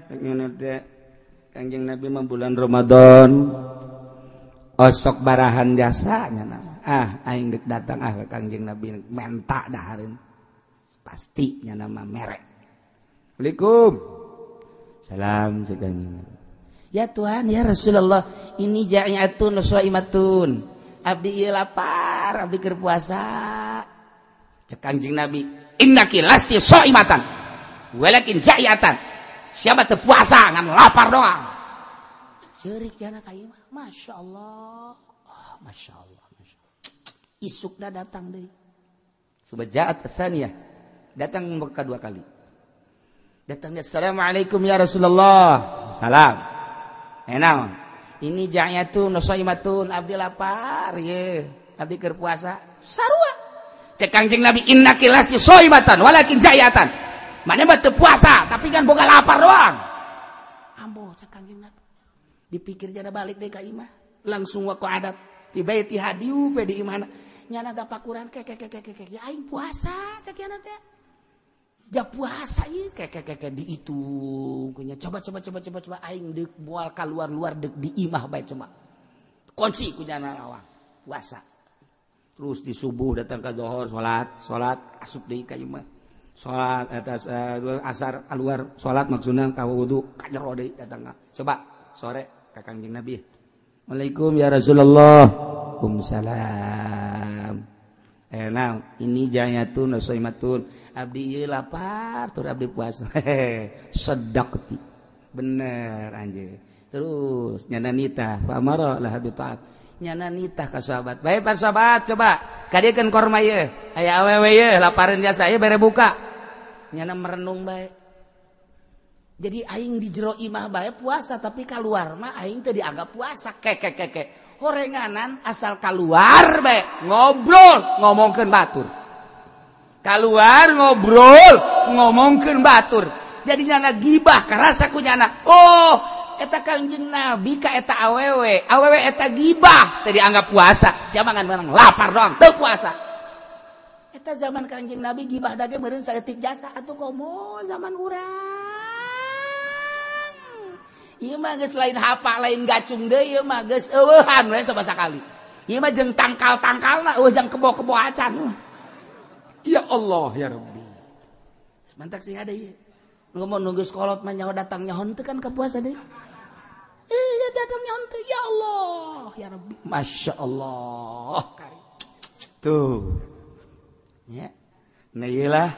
Kangjeng Nabi mah bulan Ramadan osok barahan jasanya nama aing dek datang ke Kangjeng Nabi menta dahareun pasti nya nama merek. Assalamualaikum. Salam cek Kangjeng Nabi. Ya Tuhan ya Rasulullah ini ja'iatun shaimatun. Abdi ieu lapar, abdi keur puasa. Cek Kangjeng Nabi, innaki lasti shaimatan walakin ja'iatan. Siapa teu puasa ngan lapar doang. Ceurik jana ka ieu mah. Masyaallah. Oh, masyaallah, masyaallah. Isukna datang deui. Subaja'at tsaniyah. Datang kedua kali. Datang assalamualaikum ya Rasulullah. Salam. Naon? Ini ja'iyatun shaimatun abdi lapar ye. Abdi keur puasa. Sarua. Cek Kangjeng Nabi innaki lasti shaimatan walakin ja'iyatan. Mana mah teu puasa, tapi kan boga lapar doang. Ambo cek Kangjeng Nabi. Dipikir jana balik deui ka imah. Langsung wa adat di baiti hadiu pe di imana. Nyana tapakuran kek ya aing puasa cek yana teh. Ja puasa ieu kek di itu kunya coba aing deuk moal kaluar deuk di imah bae cuma. Kunci kunya awang puasa. Terus di subuh datang ka zuhur salat asup deui ka imah. Salat atas asar keluar salat maksudna ka wudu ka jero deui datang coba sore ka Kangjeng Nabi. Waalaikum ya Rasulullah. Waalaikumsalam. Nah ini ja'iyatun shaimatun abdi ieu lapar tur abdi puasa. Sedaqti. Bener anjeun. Terus nyana nitah fa amara lah bi taat. Nyana nitah ka sahabat. Bae para sahabat coba kadiekeun korma ieu. Aya awewe ieu lapareun jasa ieu bere buka. Nyana merenung bae. Jadi aing di jero imah bae puasa tapi keluar mah aing teh dianggap puasa. Kek. Horenganan asal keluar bae ngobrol ngomongkeun batur. Keluar ngobrol ngomongkeun batur. Jadi nyana gibah karasa ku nyana. Oh, eta Kangjeng Nabi ka eta awewe eta gibah teh dianggap puasa. Siapa ngan menang lapar doang teu puasa. Eta zaman Kangjeng Nabi gibah dage meureun saeutik jasa atuh komo zaman urang. Ieu mah geus lain hapa lain gacung deui ieu mah geus eueuhan we sabasa kali. Ieu mah jeung tangkal-tangkalna eueuh jeung kebo-kebo acan. Ya Allah ya Rabbi. Mantak sing ada ieu. Ngomong nunggu sekolot mah nyaho datang nyahon teu kan ka puasa deui. Ya datang nyahon teu ya Allah ya Rabbi. Masya Allah. Tuh. Ya. Nah iyalah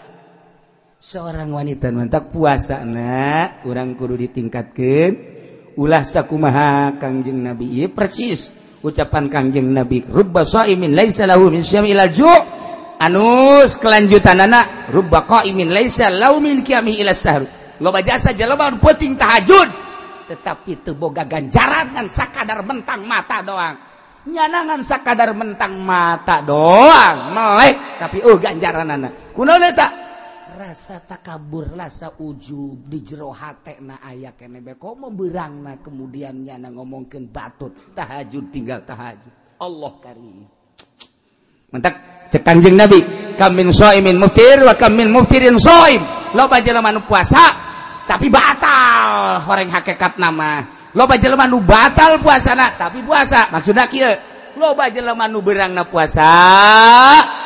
seorang wanita mantak puasana urang kudu ditingkatkeun. Ulah sakumaha Kangjeng Nabi ieu persis ucapan Kangjeng Nabi rubba shaimin laisa lahu min syamil ju' anus kelanjutanana rubba qaimin laisa lahu min qiyami ila sahr loba jasa jelema peuting tahajud tetapi teu boga ganjaran ngan sakadar mentang mata doang nyanangan sakadar mentang mata doang melek tapi ganjaranana kunaon eta rasa takabur rasa ujub di jero hatena aya keneh bae komo beurangna kemudian nyana ngomongkeun batur tahajud tinggal tahajud Allah karim mentak cek Kangjeng Nabi kam min shaimin muftir wa kam min muftirin shaim loba jelema nu puasa tapi batal horeng hakikat nama loba jelema nu batal puasana tapi puasa maksudna kieu loba jelema nu beurangna puasa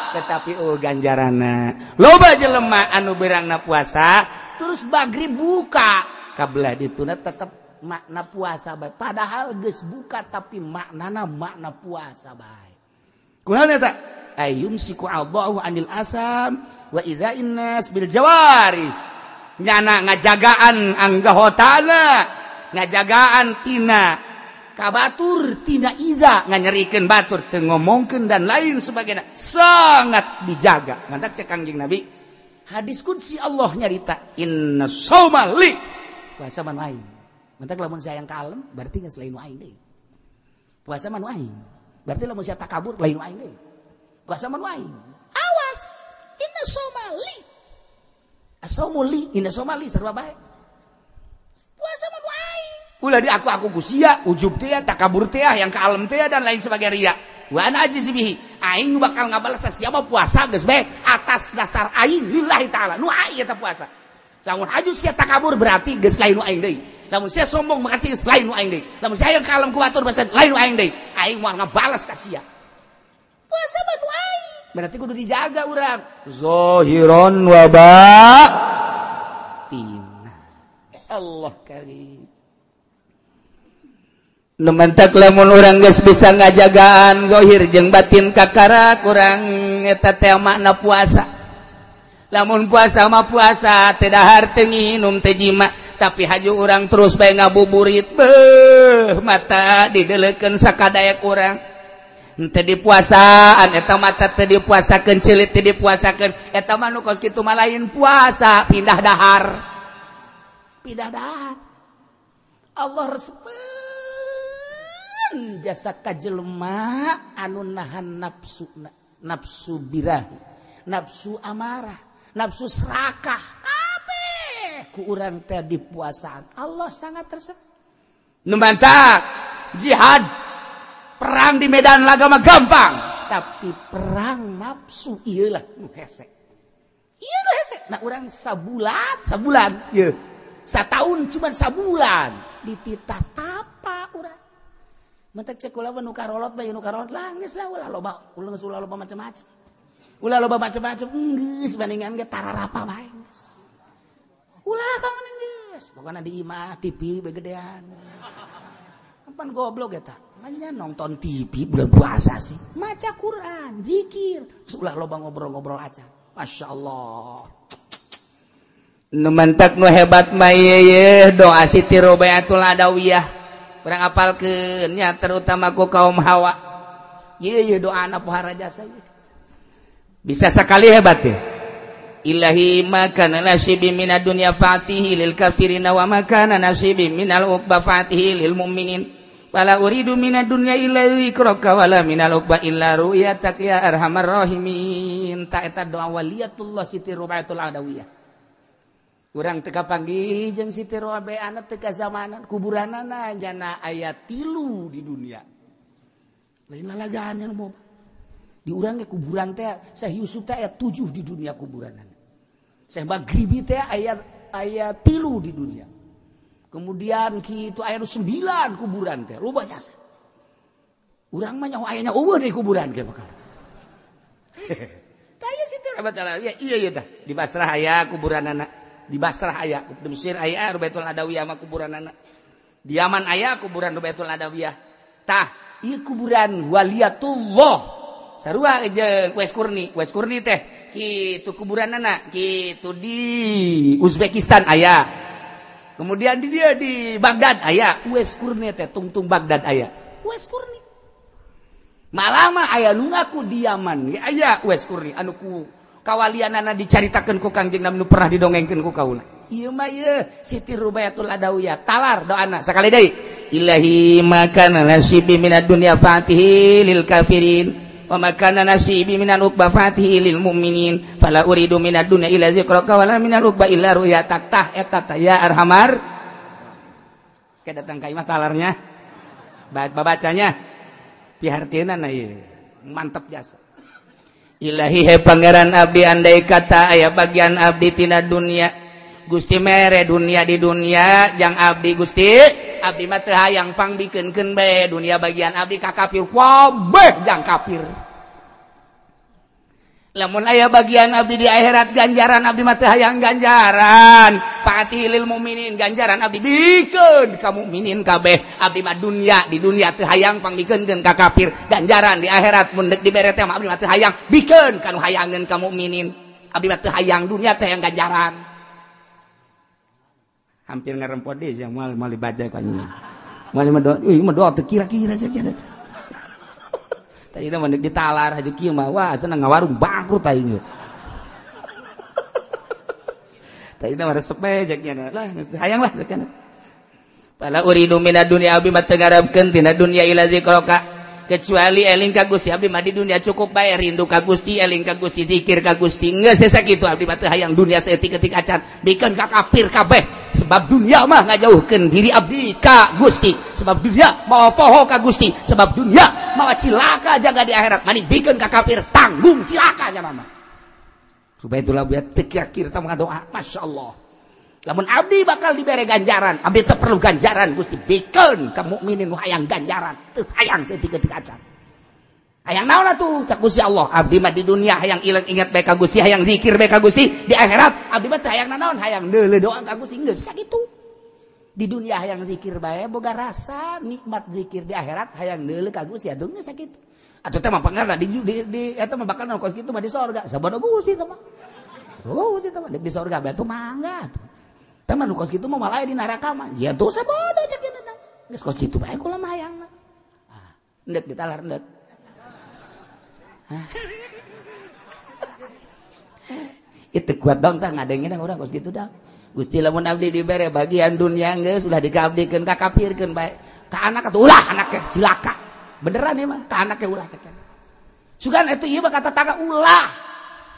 tetapi ganjarana loba jelema anu beurangna puasa terus maghrib buka kabelah dituna tetep makna puasa bae. Padahal geus buka tapi maknana makna puasa bae. Kunaon eta? Ayyumsiku Allahu anil asam wa idza'in nas bil jawari. Nyana ngajagaan anggahotana, ngajagaan tina kabatur tina iza, nganyerikeun batur teu ngomongkeun dan lain sebagainya. Sangat dijaga. Mantap cek Kangjeng Nabi. Hadis qudsi Allah nyarita, inna shauma li. Puasa man aing. Mantap lamun saya yang kalem berarti geus lain aing deui. Puasa man aing. Berarti lamun saya takabur lain aing deui. Puasa man aing. Awas, inna shauma li. Asomuli inna somali sarua bae. Puasa mah aing. Ulah di aku kusia, ujub teh, takabur teh, yang kalem teh dan lain sebagainya ria. Wa ana aji sibihi. Aing nu bakal ngabalas siapa puasa geus bae atas dasar aing lillahi taala. Nu aing eta puasa. Lamun haju sia takabur berarti geus lain nu aing deui. Lamun sia sombong berarti geus lain nu aing deui. Lamun sia yang kalem ku batur basa lain nu aing deui. Aing moal ngabalas ka sia. Puasa mah nu aing. Berarti kudu dijaga urang. Zahiron wa batina. Allah karim. Numantak lamun urang geus bisa ngajagaan zahir jeung batin kakara urang eta teh makna puasa. Lamun puasa mah puasa teu dahar teu nginum teu jima tapi haju urang terus bae ngabuburit beuh mata dideleukeun sakadayak urang. Teu dipuasaan eta mata teu dipuasakeun ceulit teu dipuasakeun eta mah nu kos kitu mah lain puasa pindah dahar Allah respeun jasa ka jelema anu nahan nafsu birahi nafsu amarah nafsu serakah kabeh ku urang teh dipuasaan Allah sangat resep nu mantap jihad perang di medan laga mah gampang, tapi perang nafsu iyalah nu hese. Iya nu hese. Nah urang sabulan, ieu. Sataun cuman sabulan dititah tapa urang. Mentek cek ulah nu karolot bae nu karolot lah geus lah ulah loba macam-macam. Ulah loba macam-macam geus bandingan ge tararapa bae geus. Ulah ka meuning geus. Pokona di imah TV begedean. Pan goblok eta. Manya nonton TV bulan puasa sih. Maca Quran, zikir. Ulah loba ngobrol-ngobrol aja. Masya Allah. Nu mantak nu hebat mah ye doa Siti Robayatul Adawiyah. Urang apalkeun nya terutama ku kaum Hawa. Ye doa na pohara jasa ye. Bisa sekali hebat ya. Ilahi makana nasibi minad dunya fatihi lil kafirina wa makana nasibi minal uqba fatihi lil mu'minin. Wala uridu minad dunya illa dzikraka wala minal uqba illa ru'yatak ya arhamar rahimin. Ta eta doa waliyatullah Siti Robayatul Adawiyah. Urang teu kapanggih jeung Siti Robayaana teu ka zamanan kuburanana jana aya 3 di dunia. Lain lalagaan yang boba. Di urang ge kuburan teh Syekh Yusuf teh aya 7 di dunia kuburanana. Syekh Maghribi teh aya 3 di dunia. Kemudian kitu aya 9 kuburan teh loba jasa. Urang mah nyaho aya eueuh di kuburan ge bakal. Taya Siti Robayatul iya tah. Di Basrah aya kuburanana. Di Basrah aya, di Mesir aya Robayatul Adawiyah mah kuburanana. Di Yaman aya kuburan Robayatul Adawiyah. Tah, ieu kuburan waliyatullah. Sarua jeung Wes Kurni teh kitu kuburanana kitu di Uzbekistan aya. Kemudian di Baghdad aya Wes Kurni teh tungtung Baghdad aya. Wes Kurni. Malama aya nu ngaku di Yaman ge aya Wes Kurni anu ku kawalianana dicaritakeun ku Kangjeng Nabi nu pernah didongengkeun ku kaula. Ieu mah ieu Siti Robayatul Adawiyah. Talar doana sakali deui. Ilahi makana nasibi minad dunya fatihi lil kafirin. Wa makana nasibi minal uqba fatihi lil mu'minin fala uridu minad dunya illa dzikraka wala minal uqba illa ru'yatak tah eta ya arhamar ke datang ka imah talarnya babacanya pihartieuna na ieu mantep jasa ilahi he pangeran abdi andai kata aya bagian abdi tina dunya Gusti mere dunia di dunia jang abdi Gusti abdi mah teu hayang pangbikeunkeun bae dunia bagian abdi ka kafir kabeh jang kafir Lamun aya bagian abdi di akhirat ganjaran abdi mah teu hayang ganjaran. Fatilil mukminin ganjaran abdi bikeun ka mukminin kabeh. Abdi mah dunya di dunya teu hayang pangdikeunkeun ka kafir. Ganjaran di akhirat mun deuk dibere teh abdi mah teu hayang bikeun kanu hayangeun ka mukminin. Abdi mah teu hayang dunya teh hayang ganjaran. Hampir ngarempot deui sia moal baca ka ieu. Moal mah doa teu kira-kira saja. Tadi dah mandek ditalar aja kieu mah wah cenah ngawarung bangkrut aing. Tadi dah resep we jaknya lah hayang lah zakana. Pala uridu minad dunya abdi mah teu ngarepkeun tina dunya ila zikraka kecuali eling ka Gusti abdi mah di dunya cukup bae rindu ka Gusti eling ka Gusti zikir ka Gusti geus sakitu abdi mah teu hayang dunya saeutik-eutik acan bikeun ka kafir kabeh sebab dunia mah ngajauhkeun diri abdi ka Gusti sebab dunia mawa poho ka Gusti sebab dunia mawa cilaka jaga di akhirat mani bikeun ka kafir tanggung cilaka nya mah supaya itulah biar teu kira-kira tah ngadoa masyaallah lamun abdi bakal dibere ganjaran abdi teu perlu ganjaran Gusti bikeun ka mukminin nu hayang ganjaran teu hayang saeutik-eutik acan hayang naon atuh cak Gusti Allah abdi mah di dunia hayang ilang ingat bae ka Gusti hayang zikir bae ka Gusti di akhirat abdi mah teu hayang naon hayang deuleu doa ka Gusti geus sakitu di dunia hayang zikir bae boga rasa nikmat zikir di akhirat hayang deuleu ka Gusti atuh geus sakitu atuh teh mah pangarna di eta mah bakal naon kos kitu mah di sorga sabada Gusti teh mah Gusti teh mah di sorga bae atuh mangga teh mah nu kos kitu mah malah di neraka mah ya tuh sabada cak kitu teh geus kos kitu bae kula mah hayangna endek ditalar endek itu kuat dong tah ngadengin orang kos gitu dah Gusti lamun abdi dibere bagian dunia geus ulah dikabdikeun ka kafirkeun bae ka anak atuh ulah anaknya cilaka beneran ieu mah ka anaknya ulah cek sugan eta ieu mah kata tangga ulah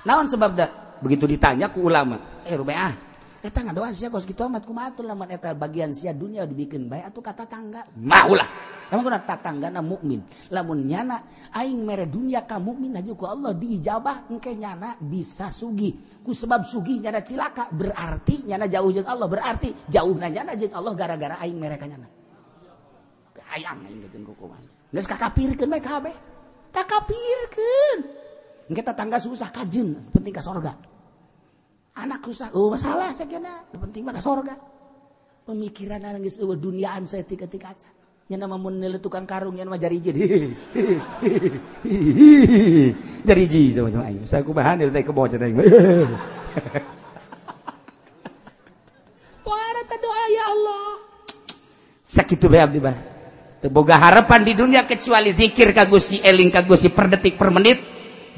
naon sebab da begitu ditanya ku ulama rubeah eta ngadoa sia kos kitu amat kumaha atuh lamun eta bagian sia dunia dibikeun bae atuh kata tangga mah ulah lamun kuna tatanggana mukmin lamun nyana aing mere dunia ka mukmin aju ku Allah diijabah engke nyana bisa sugih ku sebab sugih nyana cilaka berarti nyana jauh jeung Allah berarti jauhna nyana jeung Allah gara-gara aing mere ka nyana hayang aing geus kukuman geus kakapirkeun bae kabeh kakapirkeun engke tatangga susah kajeun penting ka sorga anak susah masalah sakena penting mah ka sorga pemikiran anu geus eueuh duniaan saeutik-eutik aja nyana mah mun neuleuh tukang karung nyana mah jariji jariji sama aing sakumaha neuleuh teh kebo cenah aing para doa ya Allah sakitu bae abdi mah teu boga harapan di dunia kecuali zikir ka Gusti eling ka Gusti per detik per menit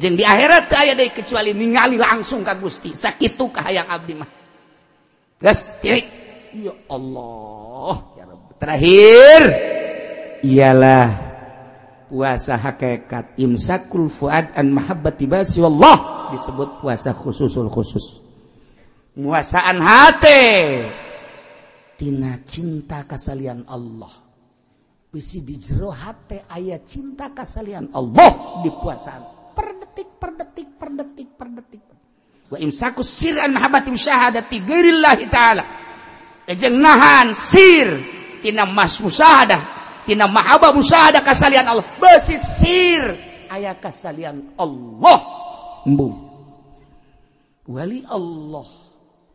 jeung di akhirat teu aya deui kecuali ningali langsung ka Gusti sakitu kahayang abdi mah geus tirik ya Allah ya Rabb terakhir ialah puasa hakikat imsakul fuad an mahabbati basi wallah disebut puasa khususul khusus muasaan hate tina cinta kasalian Allah bisi di jero hate aya cinta kasalian Allah di puasaan per detik wa imsakus sir an mahabbati syahadati ghairillahi taala jeung nahan sir tina musyahadah tina mahabbah musyahadah kasalian Allah besisir aya kasalian Allah embung wali Allah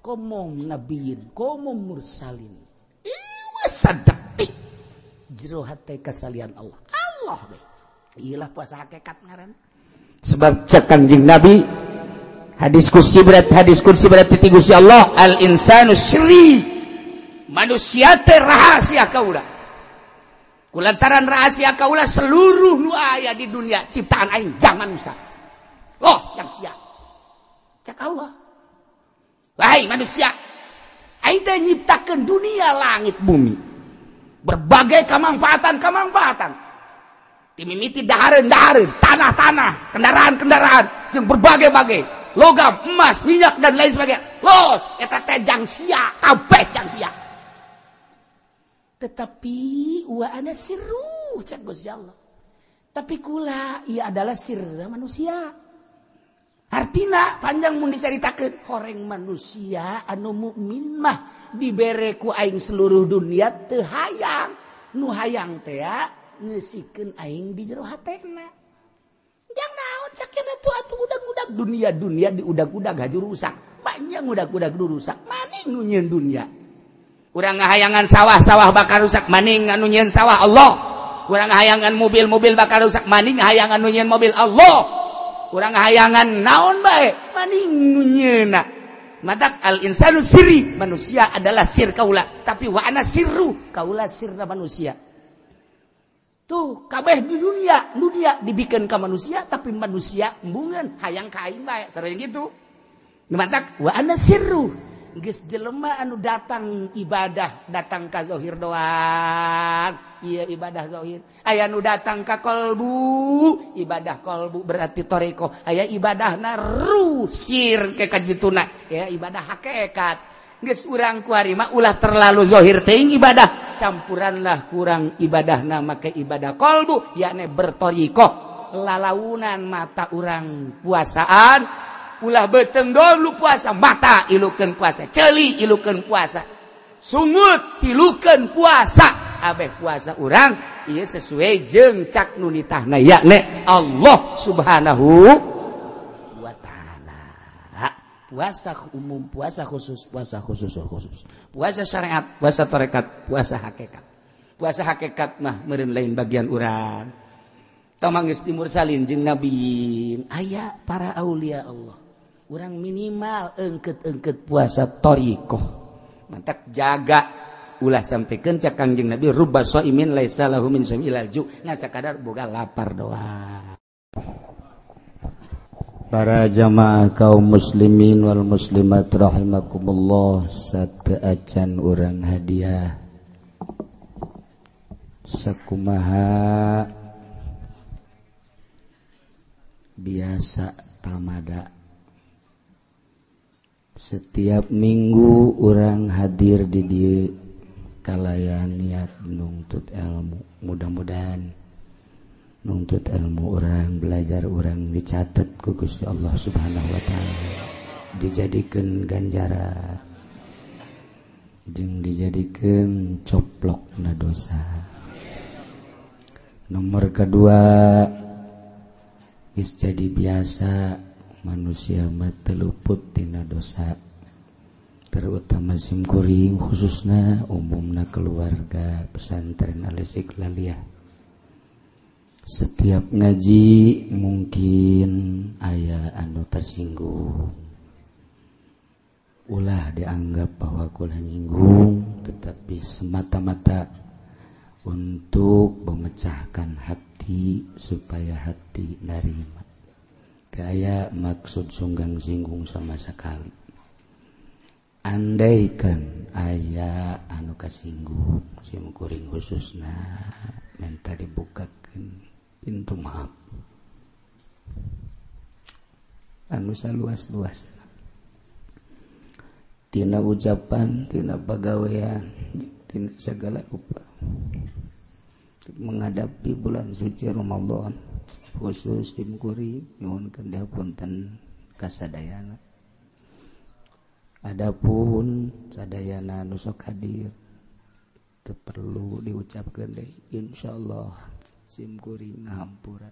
komom nabiyin komom mursalin ieu sadetik jero hate kasalian Allah Allah be ieulah puasa hakikat ngaran sebab cek Kanjeng Nabi hadis kursi berat ti Gusti Allah al insanu sirri manusia teh rahasia kaula kulantaran rahasia kaulah seluruh nu aya di dunia ciptaan aing jangan usah los yang sia cak Allah wahai manusia aing teh nyiptakeun dunia langit bumi berbagai kemanfaatan timimiti dahareun tanah kendaraan jeung berbagai-bagai logam emas minyak dan lain sebagainya los eta teh jang sia kabeh jang sia tetapi wa ana sirru cak Gusti Allah tapi kula ia adalah sirna manusia artina panjang mun dicaritakeun horeng manusia anu mukmin mah dibere ku aing seluruh dunia teu hayang nu hayang teh ngeusikeun aing di jero hatena yang naon sakena tuh atuh udag-udag dunia diudag-udag haju rusak banyak udag-udag rusak maning nu nyieun dunia urang ngahayangan sawah-sawah bakal rusak maning anu nyieun sawah Allah urang ngahayangan mobil-mobil bakal rusak maning ngahayangan nu nyieun mobil Allah urang ngahayangan naon bae maning nu nyieunna matak al insanu sirri manusia adalah sir kaula tapi wa ana sirru kaula sirna manusia tuh kabeh di dunia dibikin ke manusia tapi manusia embungan hayang ka aing bae sareng gitu mantak wa ana sirru geus jelema anu datang ibadah datang ka zahir doang ieu ibadah zahir aya nu datang ka qalbu ibadah qalbu berarti toreko aya ibadahna rusir ke kajituna ya ibadah hakikat geus urang kuari mah ulah terlalu zahir teuing ibadah campuranlah kurang ibadahna make ibadah qalbu yakni bertorikoh lalaunan mata urang puasaan ulah beteng dulu puasa mata ilukeun puasa ceuli ilukeun puasa sungut ilukeun puasa abeh puasa urang ieu sesuai jeung cak nu nitahna yakni Allah Subhanahu wa taala. Puasa umum, puasa khusus, puasa syariat, puasa tarekat, puasa hakikat. Puasa hakikat mah meureun lain bagian urang. Tamanggeus timur salin jeung nabiin aya para aulia Allah. Urang minimal eungkeut-eungkeut puasa thariqah. Mantak jaga ulah sampikeun ca Kangjeng Nabi rubba shaimin laisa lahu min syai'il ju. Ngan sakadar boga lapar doang. Para jamaah kaum muslimin wal muslimat rahimakumullah sateuacan urang hadiah sakumaha biasa tamada setiap minggu urang hadir di dieu kalayan niat nuntut ilmu mudah-mudahan nuntut ilmu orang belajar orang dicatat ku Gusti Allah Subhanahu wa taala dijadikeun ganjaran jeung dijadikeun coplokna dosa. Nomor kedua geus jadi biasa manusia mah teu luput tina dosa terutama simkuring khususna umumna keluarga pesantren Al-Istiqlaliyah. Setiap ngaji mungkin aya anu tersinggung ulah dianggap bahwa kula nyinggung tetapi semata-mata untuk memecahkan hati supaya hati narima kaya maksud sunggang singgung sama sekali. Andaikan aya anu kasinggung simkuring khususna minta dibukakeun pintu maaf anu saluas-luas tina ucapan tina pagawean tina segala rupa menghadapi bulan suci Ramadan khusus tim kuring nyuhunkeun dihapunten kasadayana adapun sadayana anu sok hadir teu perlu diucapkeun deui insyaallah simkuring ngahampura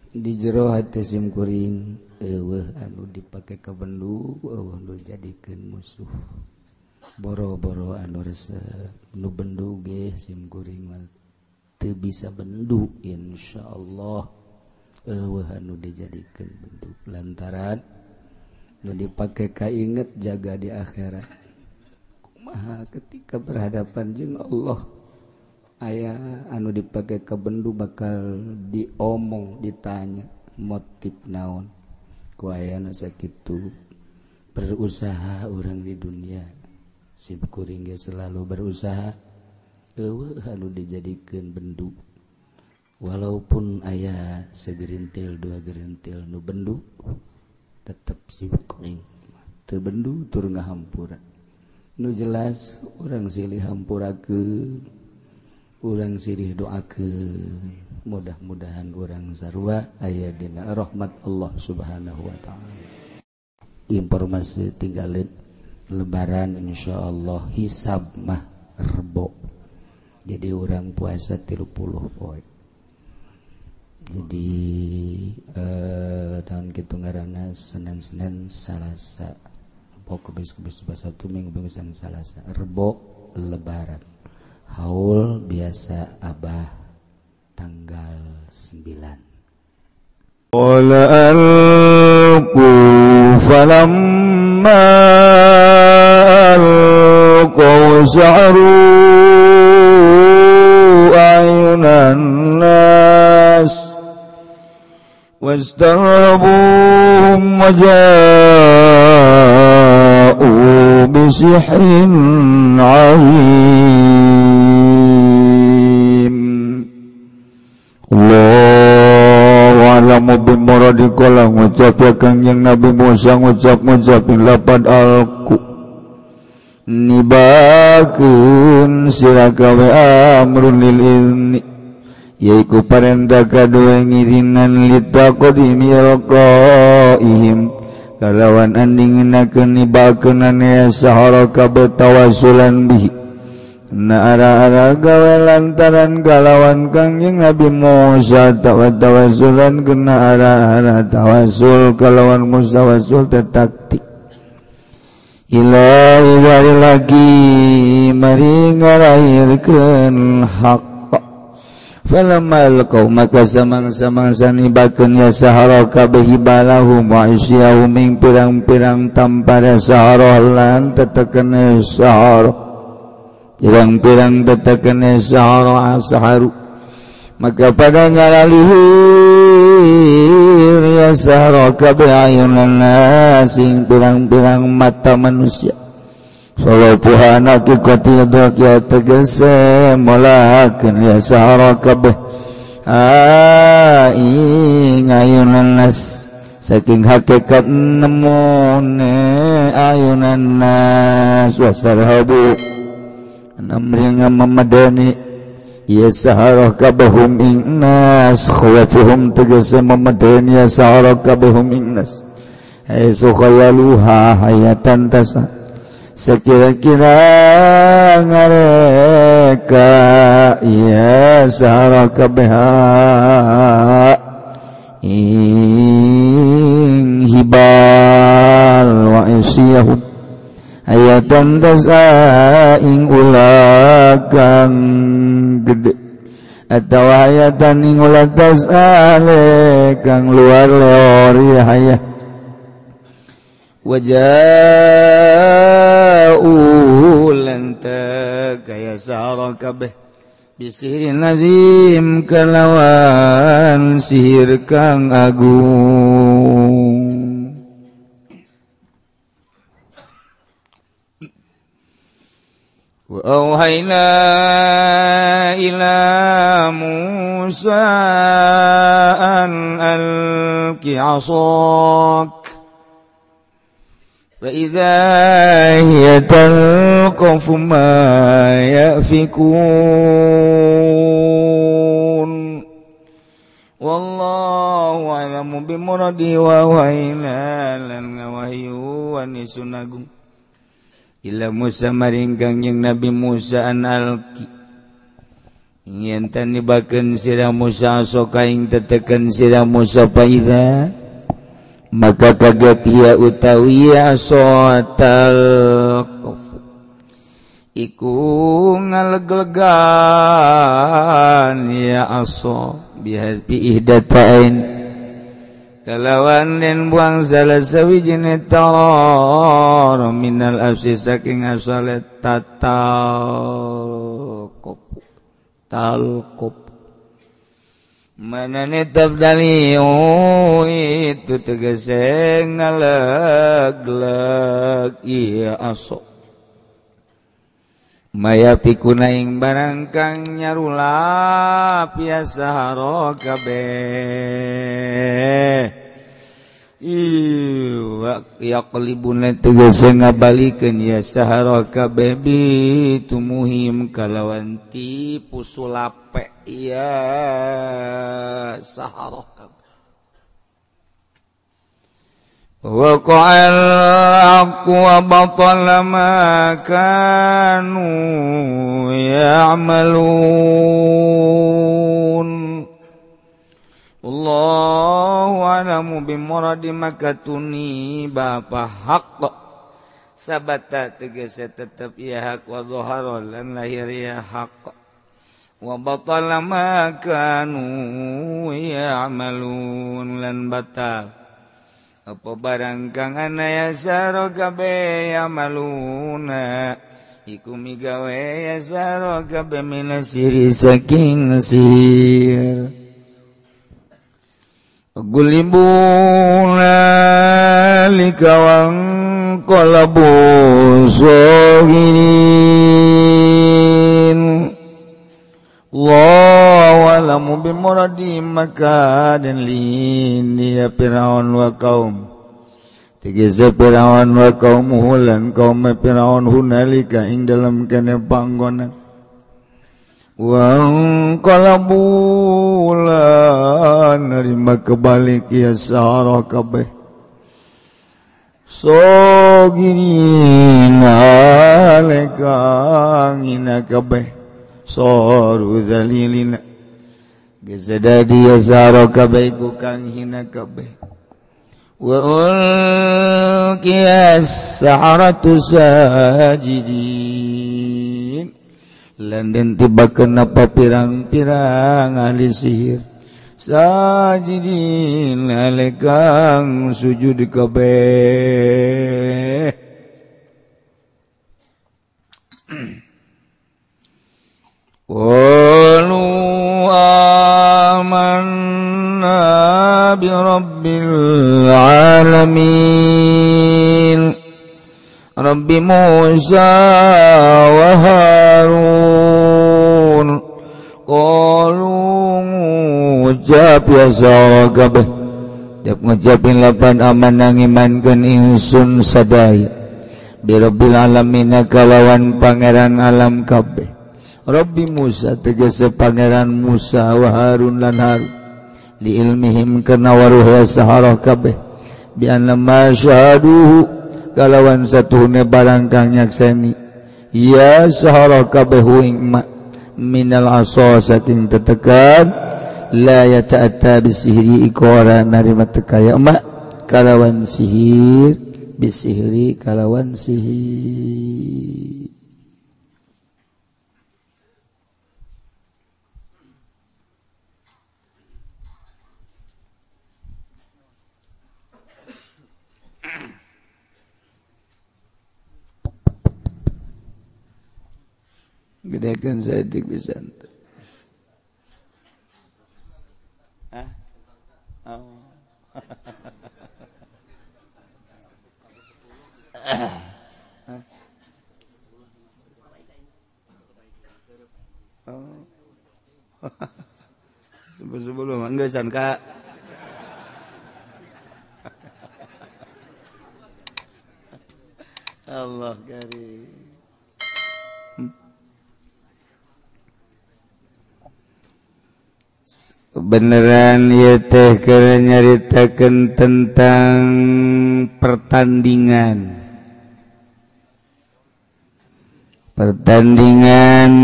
di jero hati simkuring eueuh anu dipake ka bendu eueuh nu jadikeun musuh boro-boro anu resep nu bendu ge simkuring mah teu bisa bendu insyaallah eueuh anu dijadikeun bendu lantaran nu dipake ka inget jaga di akhirat kumaha ketika berhadapan jeung Allah aya anu dipakai ke bendu bakal diomong ditanya motif naon ku aya anu sakitu berusaha orang di dunia simkuring ge selalu berusaha eueuh anu dijadikeun bendu walaupun aya segerintil dua gerintil nu bendu tetep simkuring teu bendu tur ngahampura nu jelas urang silih hampurakeun urang sirih doakeun mudah-mudahan urang sarua aya dina rahmat Allah Subhanahu wa taala. Informasi tinggalin lebaran insyaallah hisab mah rebo. Jadi urang puasa 30 poe. Jadi tahun gitu ngaranna Senin Salasa, Kemis Sabtu Minggu Senin Salasa, Rebo Lebaran, haul biasa Abah tanggal 9. Qala alqu falamma alqaw sa'ru ayunan nas wastarhabuhum wa ja'u bisihrin 'azim. Allahu a'lamu bimuradi qala ngucap ya Kangjeng Nabi Musa ngucapin lapad alqu nibakeun sira gawe amrun lil izni yaiku parentah kadue ngirinan litaqdimi raqaihim kalawan andingenakeun nibakeunana sahara kabeh tawassulan bihi na ara-ara gawe lantaran kalawan Kangjeng Nabi Musa tawassulan kena ara-ara tawassul kalawan Musa tawassul tetaktik ilahi dari lagi mari ngalairkeun hak. Falamal kau maka samang-samangsa nibakeun ya sahara kabeh hibalahum wa isyahum ing pirang-pirang tampara sahara lan tetekene sahara pirang-pirang tetekene sahara saharu maka pada ngalalihir ya sahara kabeh ayunan sing pirang-pirang mata manusia sawabuhan hakikati dokia tegese molakeun ya sahara kabeh aing ayunan nas saking hakikat nemone ayunan nas wasarhabu namring mamadani ya sahara kabehum ing nas khawafuhum tegese mamadani ya sahara kabehum ing nas aisu khayaluha hayatan tasa sekira-kira ngareka ya sahara kabeha ing hibal wa isyahum ayatan tasa ing ulakan gede atau ayatan ing ulat tasa kang luar leori hayah waja'u lanta kaya sahara kabeh bisirin nazim kalawan sihir kang agung. Wa auhayna ila Musa an alqi 'asak فإذا هي تلقف ما يأفكون والله أعلم بمرادي وأوحينا lan ngawahyu wanisun agung ila Musa maring Kangjeng Nabi Musa an alqi yen tan nibakeun sira Musa sok aing tetekeun sira Musa faida maka kaget ia utawi asotal iku ngaleg-legan ya aso bihabi ihdatain kalawan den buang salah sawijine tarar minal afsi saking asale talqop mana netap dali itu tegese ngaleg-leg iya aso maya pikuna ing barang kang nyarulap ya sahara kabeh yaqlibuna tegese ngabalikeun ya sahara kabeh bitumuhim kalawan tipu sulape ya sahara kabeh wa qa'al aqu wa batala ma kanu ya'malun Allahu a'lamu bimuradi makatuni bapa haq sabata tegese tetep ieu hak wa dhahara lan lahir ieu hak wa batala ma kanu ya'malun lan batal apa barang kang anaya saro kabeh yamaluna iku migawe ya saro kabeh minasiri saking sihir gulibuna likawang qalabu soginin Allahu a'lamu bimuradi maka dan lini ya Firaun wa kaum tegese Firaun wa kaumuhu lan kaum Firaun hunalika ing dalam kene panggonan Wang kalabulan nerima kebalik ya sarah kabeh soginin alekang ina kabeh soru dalilina gesedadi ya sarah kabeh ku kang hina kabeh wa ulqiyas saharatu sajidin Landen tiba kenapa pirang-pirang ahli sihir sajidin alekang sujud kabeh qalu amanna bi rabbil alamin Rabbi Musa wa Harun qalu ngucap ya kabeh dap ngucapin lapan aman nang imankeun ingsun sadaya bi rabbil alamin kalawan pangeran alam kabeh Rabbi Musa tegese pangeran Musa wa Harun lan Harun li ilmihim kana waruh saharah kabeh bi anna ma syahaduhu kalawan satuhune barang kang nyakseni ya sahara kabeh ing minal asa saking tetekan la yata'atta bisihri ikora narima tekaya mak kalawan sihir bisihri kalawan sihir gedekan sadik pisan. Sebelum enggak sangka Allah karim beneran ya teh keur nyaritakeun tentang pertandingan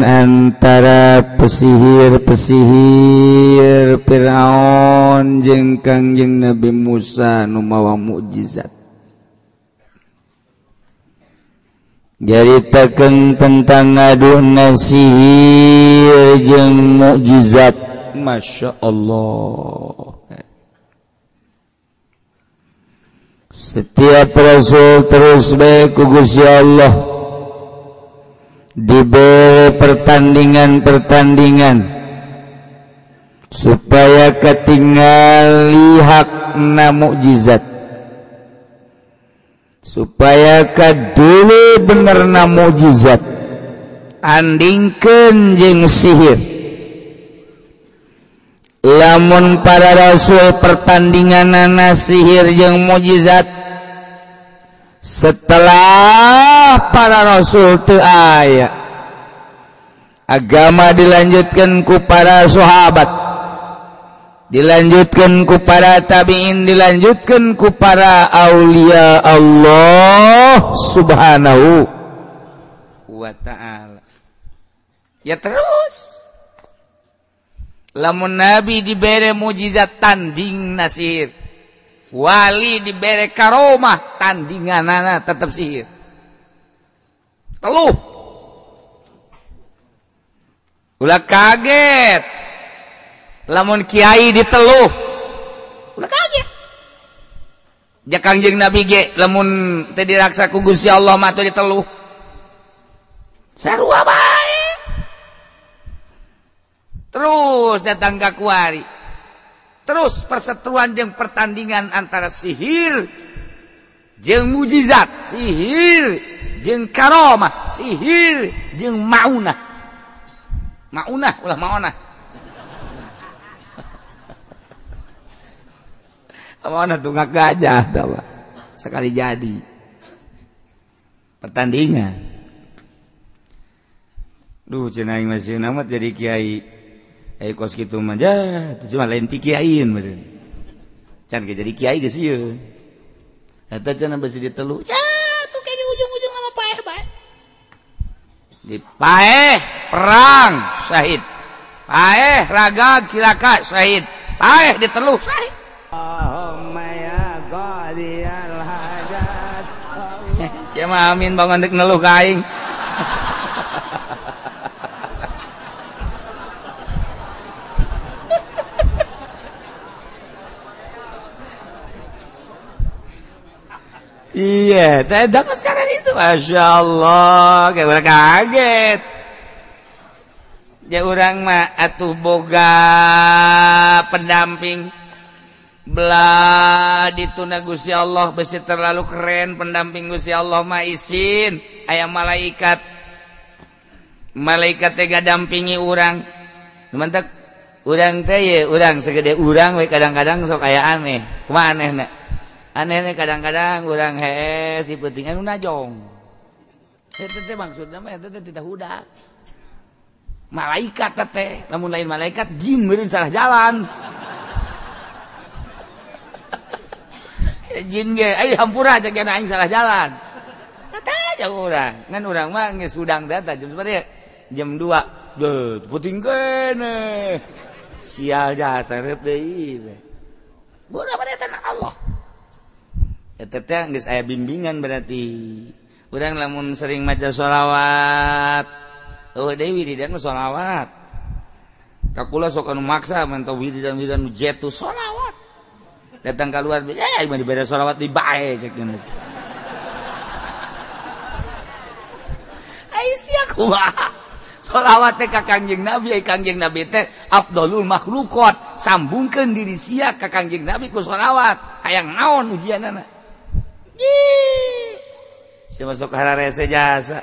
antara pesihir Firaun jeung Kangjeng Nabi Musa nu mawa mukjizat nyaritakeun tentang ngaduna sihir jeung mukjizat Masya Allah. Setiap Rasul terus baik ku Gusti Allah diberi pertandingan supaya ketinggali hakna mukjizat supaya kadulu benerna mukjizat andingkeun jeung sihir lamun para rasul pertandinganana sihir jeung mukjizat setelah para rasul teu aya agama dilanjutkan ku para sahabat dilanjutkan ku para tabi'in dilanjutkan ku para aulia Allah subhanahu wa ta'ala ya terus lamun nabi dibere mujizat tanding sihir, wali dibere karomah tandinganana tetap sihir. Teluh ulah kaget lamun kiai diteluh, ulah kaget. Ja Kangjeng Nabi ge lamun teu diraksa ku Gusti Allah mah teu diteluh. Sarua bae. Terus datang ka kuari. Terus perseteruan jeung pertandingan antara sihir jeung mujizat, sihir jeung karomah, sihir jeung maunah. Maunah ulah maunah. Maunah tunggak gajah tahu. Sekali jadi. Pertandingan. Duh cenah aing masih amat jadi kiai. Kos kitu mah jah, cuma lain ti kiaiin meureun. Can ge jadi kiai geus ieu. Eta cenah beusi ditelu. Jah, tuh kayak di ujung-ujung nama paeh bae. Di paeh perang syahid, paeh ragag cilaka syahid, paeh diteluh syahid. Allahumma ya qadiyal hajat. Siapa amin bangun dek neluh ka aing. Iya, tidak sekarang itu, masya Allah, kayak udah kaget. Ya orang mah atuh boga pendamping belah dituna Gusti Allah besi terlalu keren pendamping Gusti Allah mah isin aya malaikat teh dampingi urang mantap urang teh ye urang segede urang we kadang-kadang sok aya aneh kumaha anehna anehnya kadang-kadang urang hee si penting anu najong eta teh maksudna mah eta teh tidak hudak malaikat teh lamun lain malaikat jin meureun salah jalan jin ge ai hampura cek aing salah jalan kata aja urang ngan urang mah geus udang teh jam sabaraha jam 2 deuh puting kene sial jasa rep deui bola pada tanah Allah eta teh geus aya bimbingan berarti urang lamun sering maca sholawat deui wiridan mah sholawat kakula sok anu maksa mantau wiridan nu jetu sholawat datang keluar aing mah dibere sholawat di bae cek geus ai sia kumaha sholawat teh ka Kangjeng Nabi Kangjeng Nabi teh afdalul makhluqat sambungkeun diri sia ka Kangjeng Nabi ku sholawat hayang naon ujianana sia masuk hararese jasa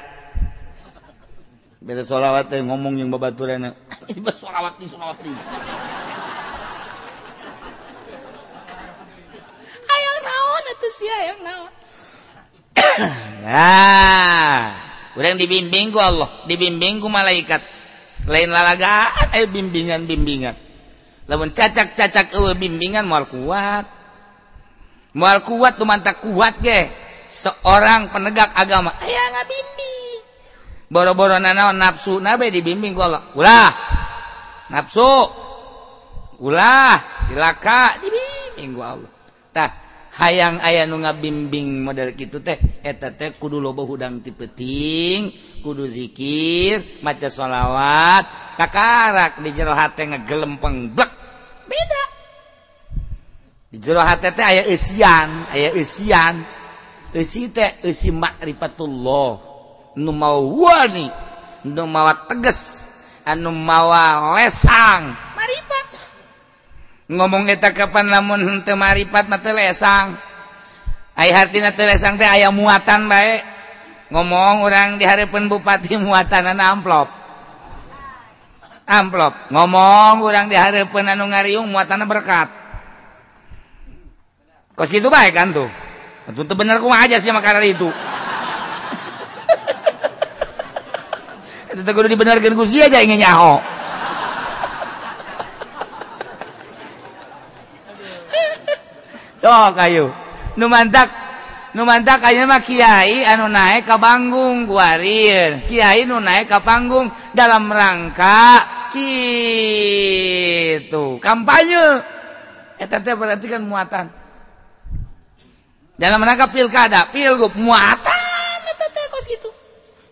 beda sholawat teh ngomong yang babaturanna ieu sholawat di hayang naon atuh sia hayang naon nah urang dibimbing ku Allah, dibimbing ku malaikat. Lain lalagaan bimbingan. Lamun cacak-cacak eueuh bimbingan moal kuat. Moal kuat tuh mantak kuat ge. Seorang penegak agama aya ngabimbing. Boro-borona naon nafsu nabe dibimbing ku Allah. Ulah. Nafsu. Ulah, cilaka dibimbing ku Allah. Tah hayang aya nu ngabimbing model kitu teh eta teh kudu loba hudang ti peuting kudu zikir maca sholawat kakarak di jero hate ngegelempeng blek beda di jero hate teh aya eusian eusi teh eusi ma'rifatullah nu mawa wani nu mawa tegas anu mawa lesang marifat ngomong eta kapan lamun henteu marifat mah teu lesang ai hartina teu lesang teh aya muatan bae ngomong urang di hareupeun bupati muatanana amplop ngomong urang di hareupeun anu ngariung muatanna berkat kos kitu bae kan tuh atuh teu bener kumaha aja sia makara itu eta teh kudu dibenerkeun ku sia aja ingin nyaho sok ayo nu mantak nu mantak aya mah kiai anu naek ka panggung kuarir, kiai nu naek ka panggung dalam rangka kitu kampanye. Eta teh berarti kan muatan. Dalam rangka pilkada, pilgub muatan eta teh kos kitu.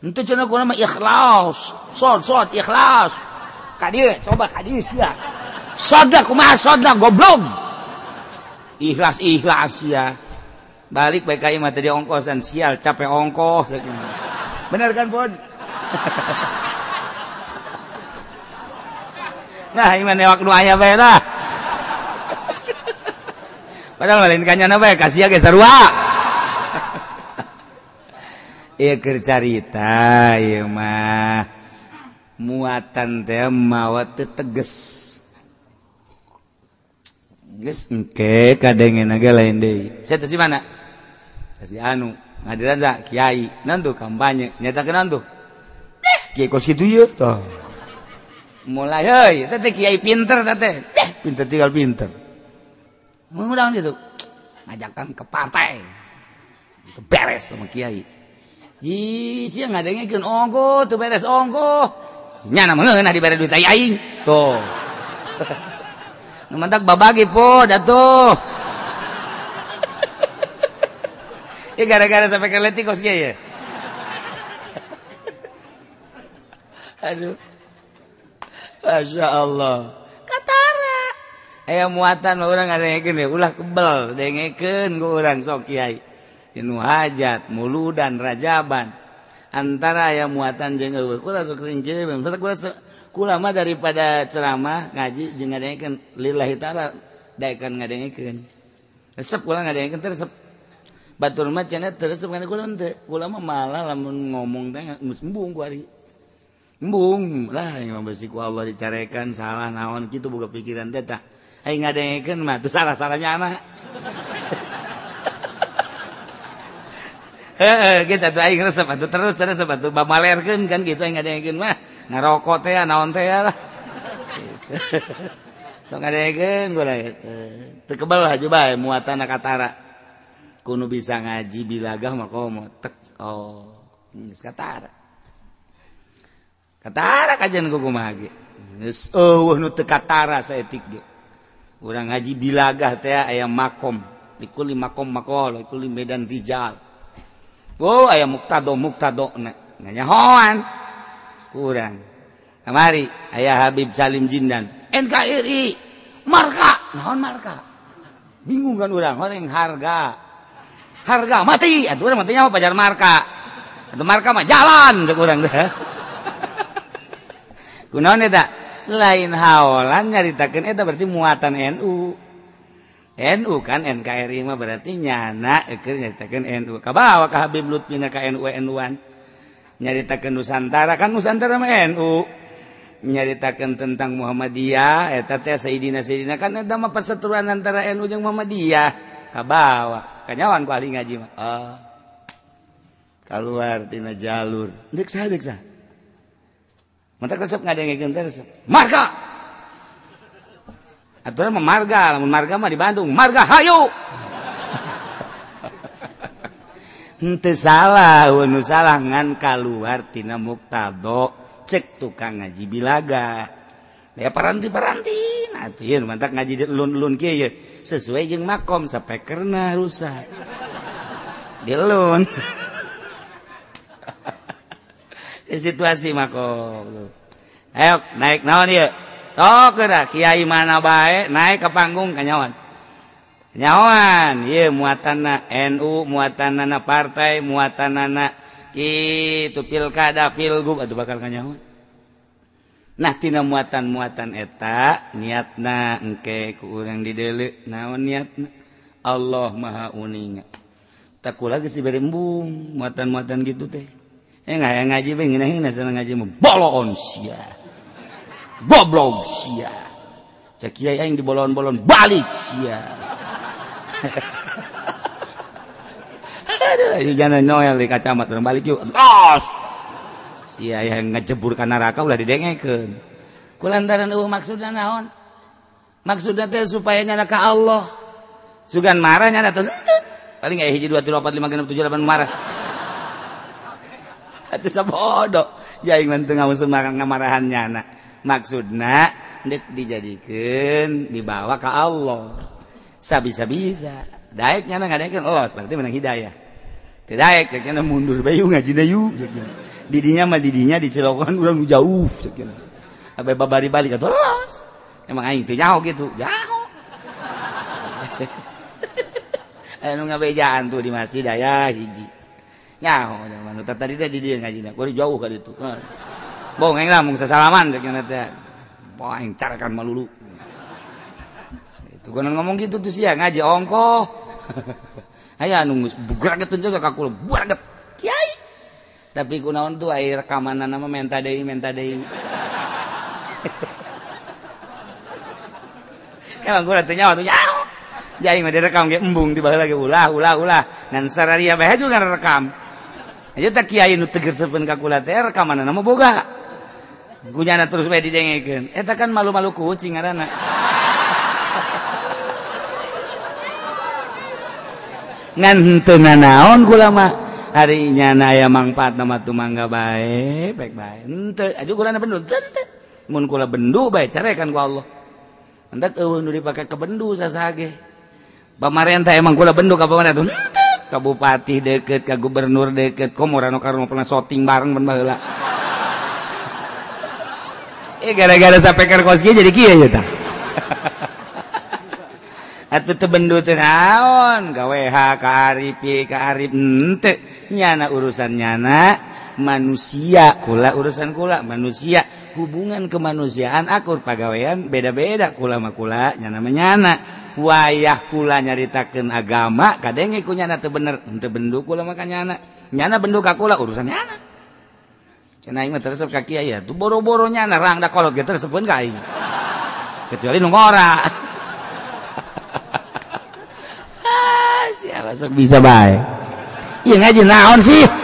Henteu cenah kunaon mah ikhlas. Sod ikhlas. Ka dieu coba ka dieu sia. Soda kumaha soda goblok. Ikhlas ya. Balik baik kayak mah tadi ongkosan sial capek ongkos. Bener kan Bod? Nah ini mana waktu ayah bae lah. Padahal lain kanyana bae kasih ge sarua. Ieu keur carita ieu mah muatan teh mawa teu teges. Geus engke kadengena ge lain deui. Saya teh si mana? Si anu ngadiran za kiai naon tuh kampanye nyatakeun naon tuh? Kiai kos kitu ieu tah. Mulai heuy teh kiai pinter teh. Pinter tinggal pinter. Mudah gitu. Ngajakan ke partai. Beres sama kiai. Ji sia ngadengekeun ongko teu beres ongko. Nya na meunah dibere duit aing. Tuh. Nu mantak babagi po datuh. Ya gara-gara sampai ke letik kos ya. Aduh. Masya Allah. Katara. Aya muatan urang ngadengekeun we ulah kebel dengekeun ku urang sok kiai. Inu hajat, muludan, rajaban. Antara aya muatan jeung eueuh kula sok rinci kula mah daripada ceramah ngaji jeung ngadengekeun lillahi taala daekan ngadengekeun. Resep kula ngadengekeun teh resep. Batur mah cenah teu resep kana kula teu. Kula mah malah lamun ngomong teh geus embung ku ari. Embung lah imam besi ku Allah dicarekan salah naon kitu boga pikiran teh tah. Aing ngadengekeun mah teu salah-salahnya anak. Geus atuh aing resep atuh terus atuh bamalerkeun kan kitu aing ngadengekeun mah. Ngarokok teh naon teh lah. Sok ngadengekeun gula teu kebal aja bae muatan katara. Kuno bisa ngaji bilagah mah komo tek geus katara. Katara kajian ku kumaha ge. Geus eueuh nu teu katara saeutik ge. Urang ngaji bilagah teh aya makom, likuli makom makol, likuli medan rijal. Oh aya muktado nganyahoan. Kurang. Kamari aya Habib Salim Jindan. NKRI marka. Naon marka? Bingung kan urang, orang harga. Harga mati. Atuh urang matinya apa pajar marka. Atuh marka mah jalan cek urang teh. Kunaon eta? Lain haolan nyaritakeun eta berarti muatan NU. NU kan NKRI mah berarti nyana keur nyaritakeun NU. Kabawa ka Habib Lutfi ka NU-NU-an. Nyaritakeun Nusantara kan Nusantara mah NU. Nyaritakeun tentang Muhammadiyah eta teh Sayyidina kan eta mah perseteruan antara NU jeung Muhammadiyah. Kabawa kanyawan ku ahli ngaji mah. Kaluar tina jalur. Deuk saha. Mata resep ngadengekeun teh resep. Marga. Aturan mah marga, lamun marga mah di Bandung. Marga hayu. Henteu salah, nu salah ngan kaluar tina muktado cek tukang ngaji bilaga. Ya paranti nah atuh ieu mantak ngaji lun-lun kieu ye sesuai jeung makom sapekerna rusak. Dilun. Situasi makom. Ayo naik naon ieu? Tok geura kiai mana bae naik ke panggung kanyawan. Nyawan ieu muatanna NU, muatanna partai, muatanna kitu pilkada, pilgub atuh bakal kanyawan. Nah tina muatan-muatan eta niatna engke ku urang dideuleu naon niatna? Allah Maha Uninga. Tak kula geus dibere embung muatan-muatan gitu teh. Ngaji bae ngina-ngina sana ngaji mah bolon sia. Goblok sia. Cek kiai aing dibolon-bolon balik sia. Aduh, jangan noel di kacamat urang balik yuk. Tos. Sia yang ngejebur ka neraka ulah didengekeun. Kulantaran maksudna naon? Maksudna teh supaya nyana ka Allah. Sugan marah nyana teh paling aya 1 2 3 4 5 6 7 8 marah atuh sabodo jaing mah teu ngausum ngamarahannya anak maksudna dek dijadikeun dibawa ka Allah sabisa-bisa daek nyana ngadakeun Allah berarti menang hidayah teu daek cenah mundur bae ngajina yu didinya mah didinya dicelokan urang jauh cenah abe babari balik atuh los emang aing teh nyaho gitu jauh anu ngabejaan tuh di masjid aya hiji nyaho zaman tadi teh di dieu ngajina kudu jauh ka ditu bongeng lah mung sasalaman cenah teh poing carakan malulu itu kan ngomong gitu tuh sia ngaji ongkoh aya anu geus bugraget teh ka kula bugraget kiai tapi kunaon tuh aya rekamanana mah menta deui emang gua teh nyawa tuh nyaho jadi mah direkam ge embung di baheula ge ulah ngan sararia bae juga rekam aja tak kiai nu tegersepeun ka kula teh rekamanana mah boga gunyana terus bae didengekeun eta kan malu-malu kucing ngaranna ngan henteu nanaon kula mah hari nyana aya mangpaatna mah tu mangga bae baik bae henteu aju kula bendu teu mun kula bendu bae carekan ku Allah entek eueuh nu dipake ke bendu sasage pamarentah emang kula bendu ka pamarentah ka bupati deket ka gubernur deket komo rano karno pernah shooting bareng ban baheula gara-gara sampai kerkos kieu jadi kieu tah atuh teu bendu teh naon ka WH ka Arif ka Arif henteu nyana urusan nyana manusia kula urusan kula manusia hubungan kemanusiaan akur pagawean beda-beda kula mah kula nyana mah nyana wayah kula nyaritakeun agama kadenge ku nyana teu bener henteu bendu kula mah ka nyana bendu ka kula urusan nyana cenah aing mah teresep ka kiai ya tuh boro-boro nyana rang da kolot ge teresepeun ka aing kecuali nu ngora sia sok bisa bae ieu ngaji naon sih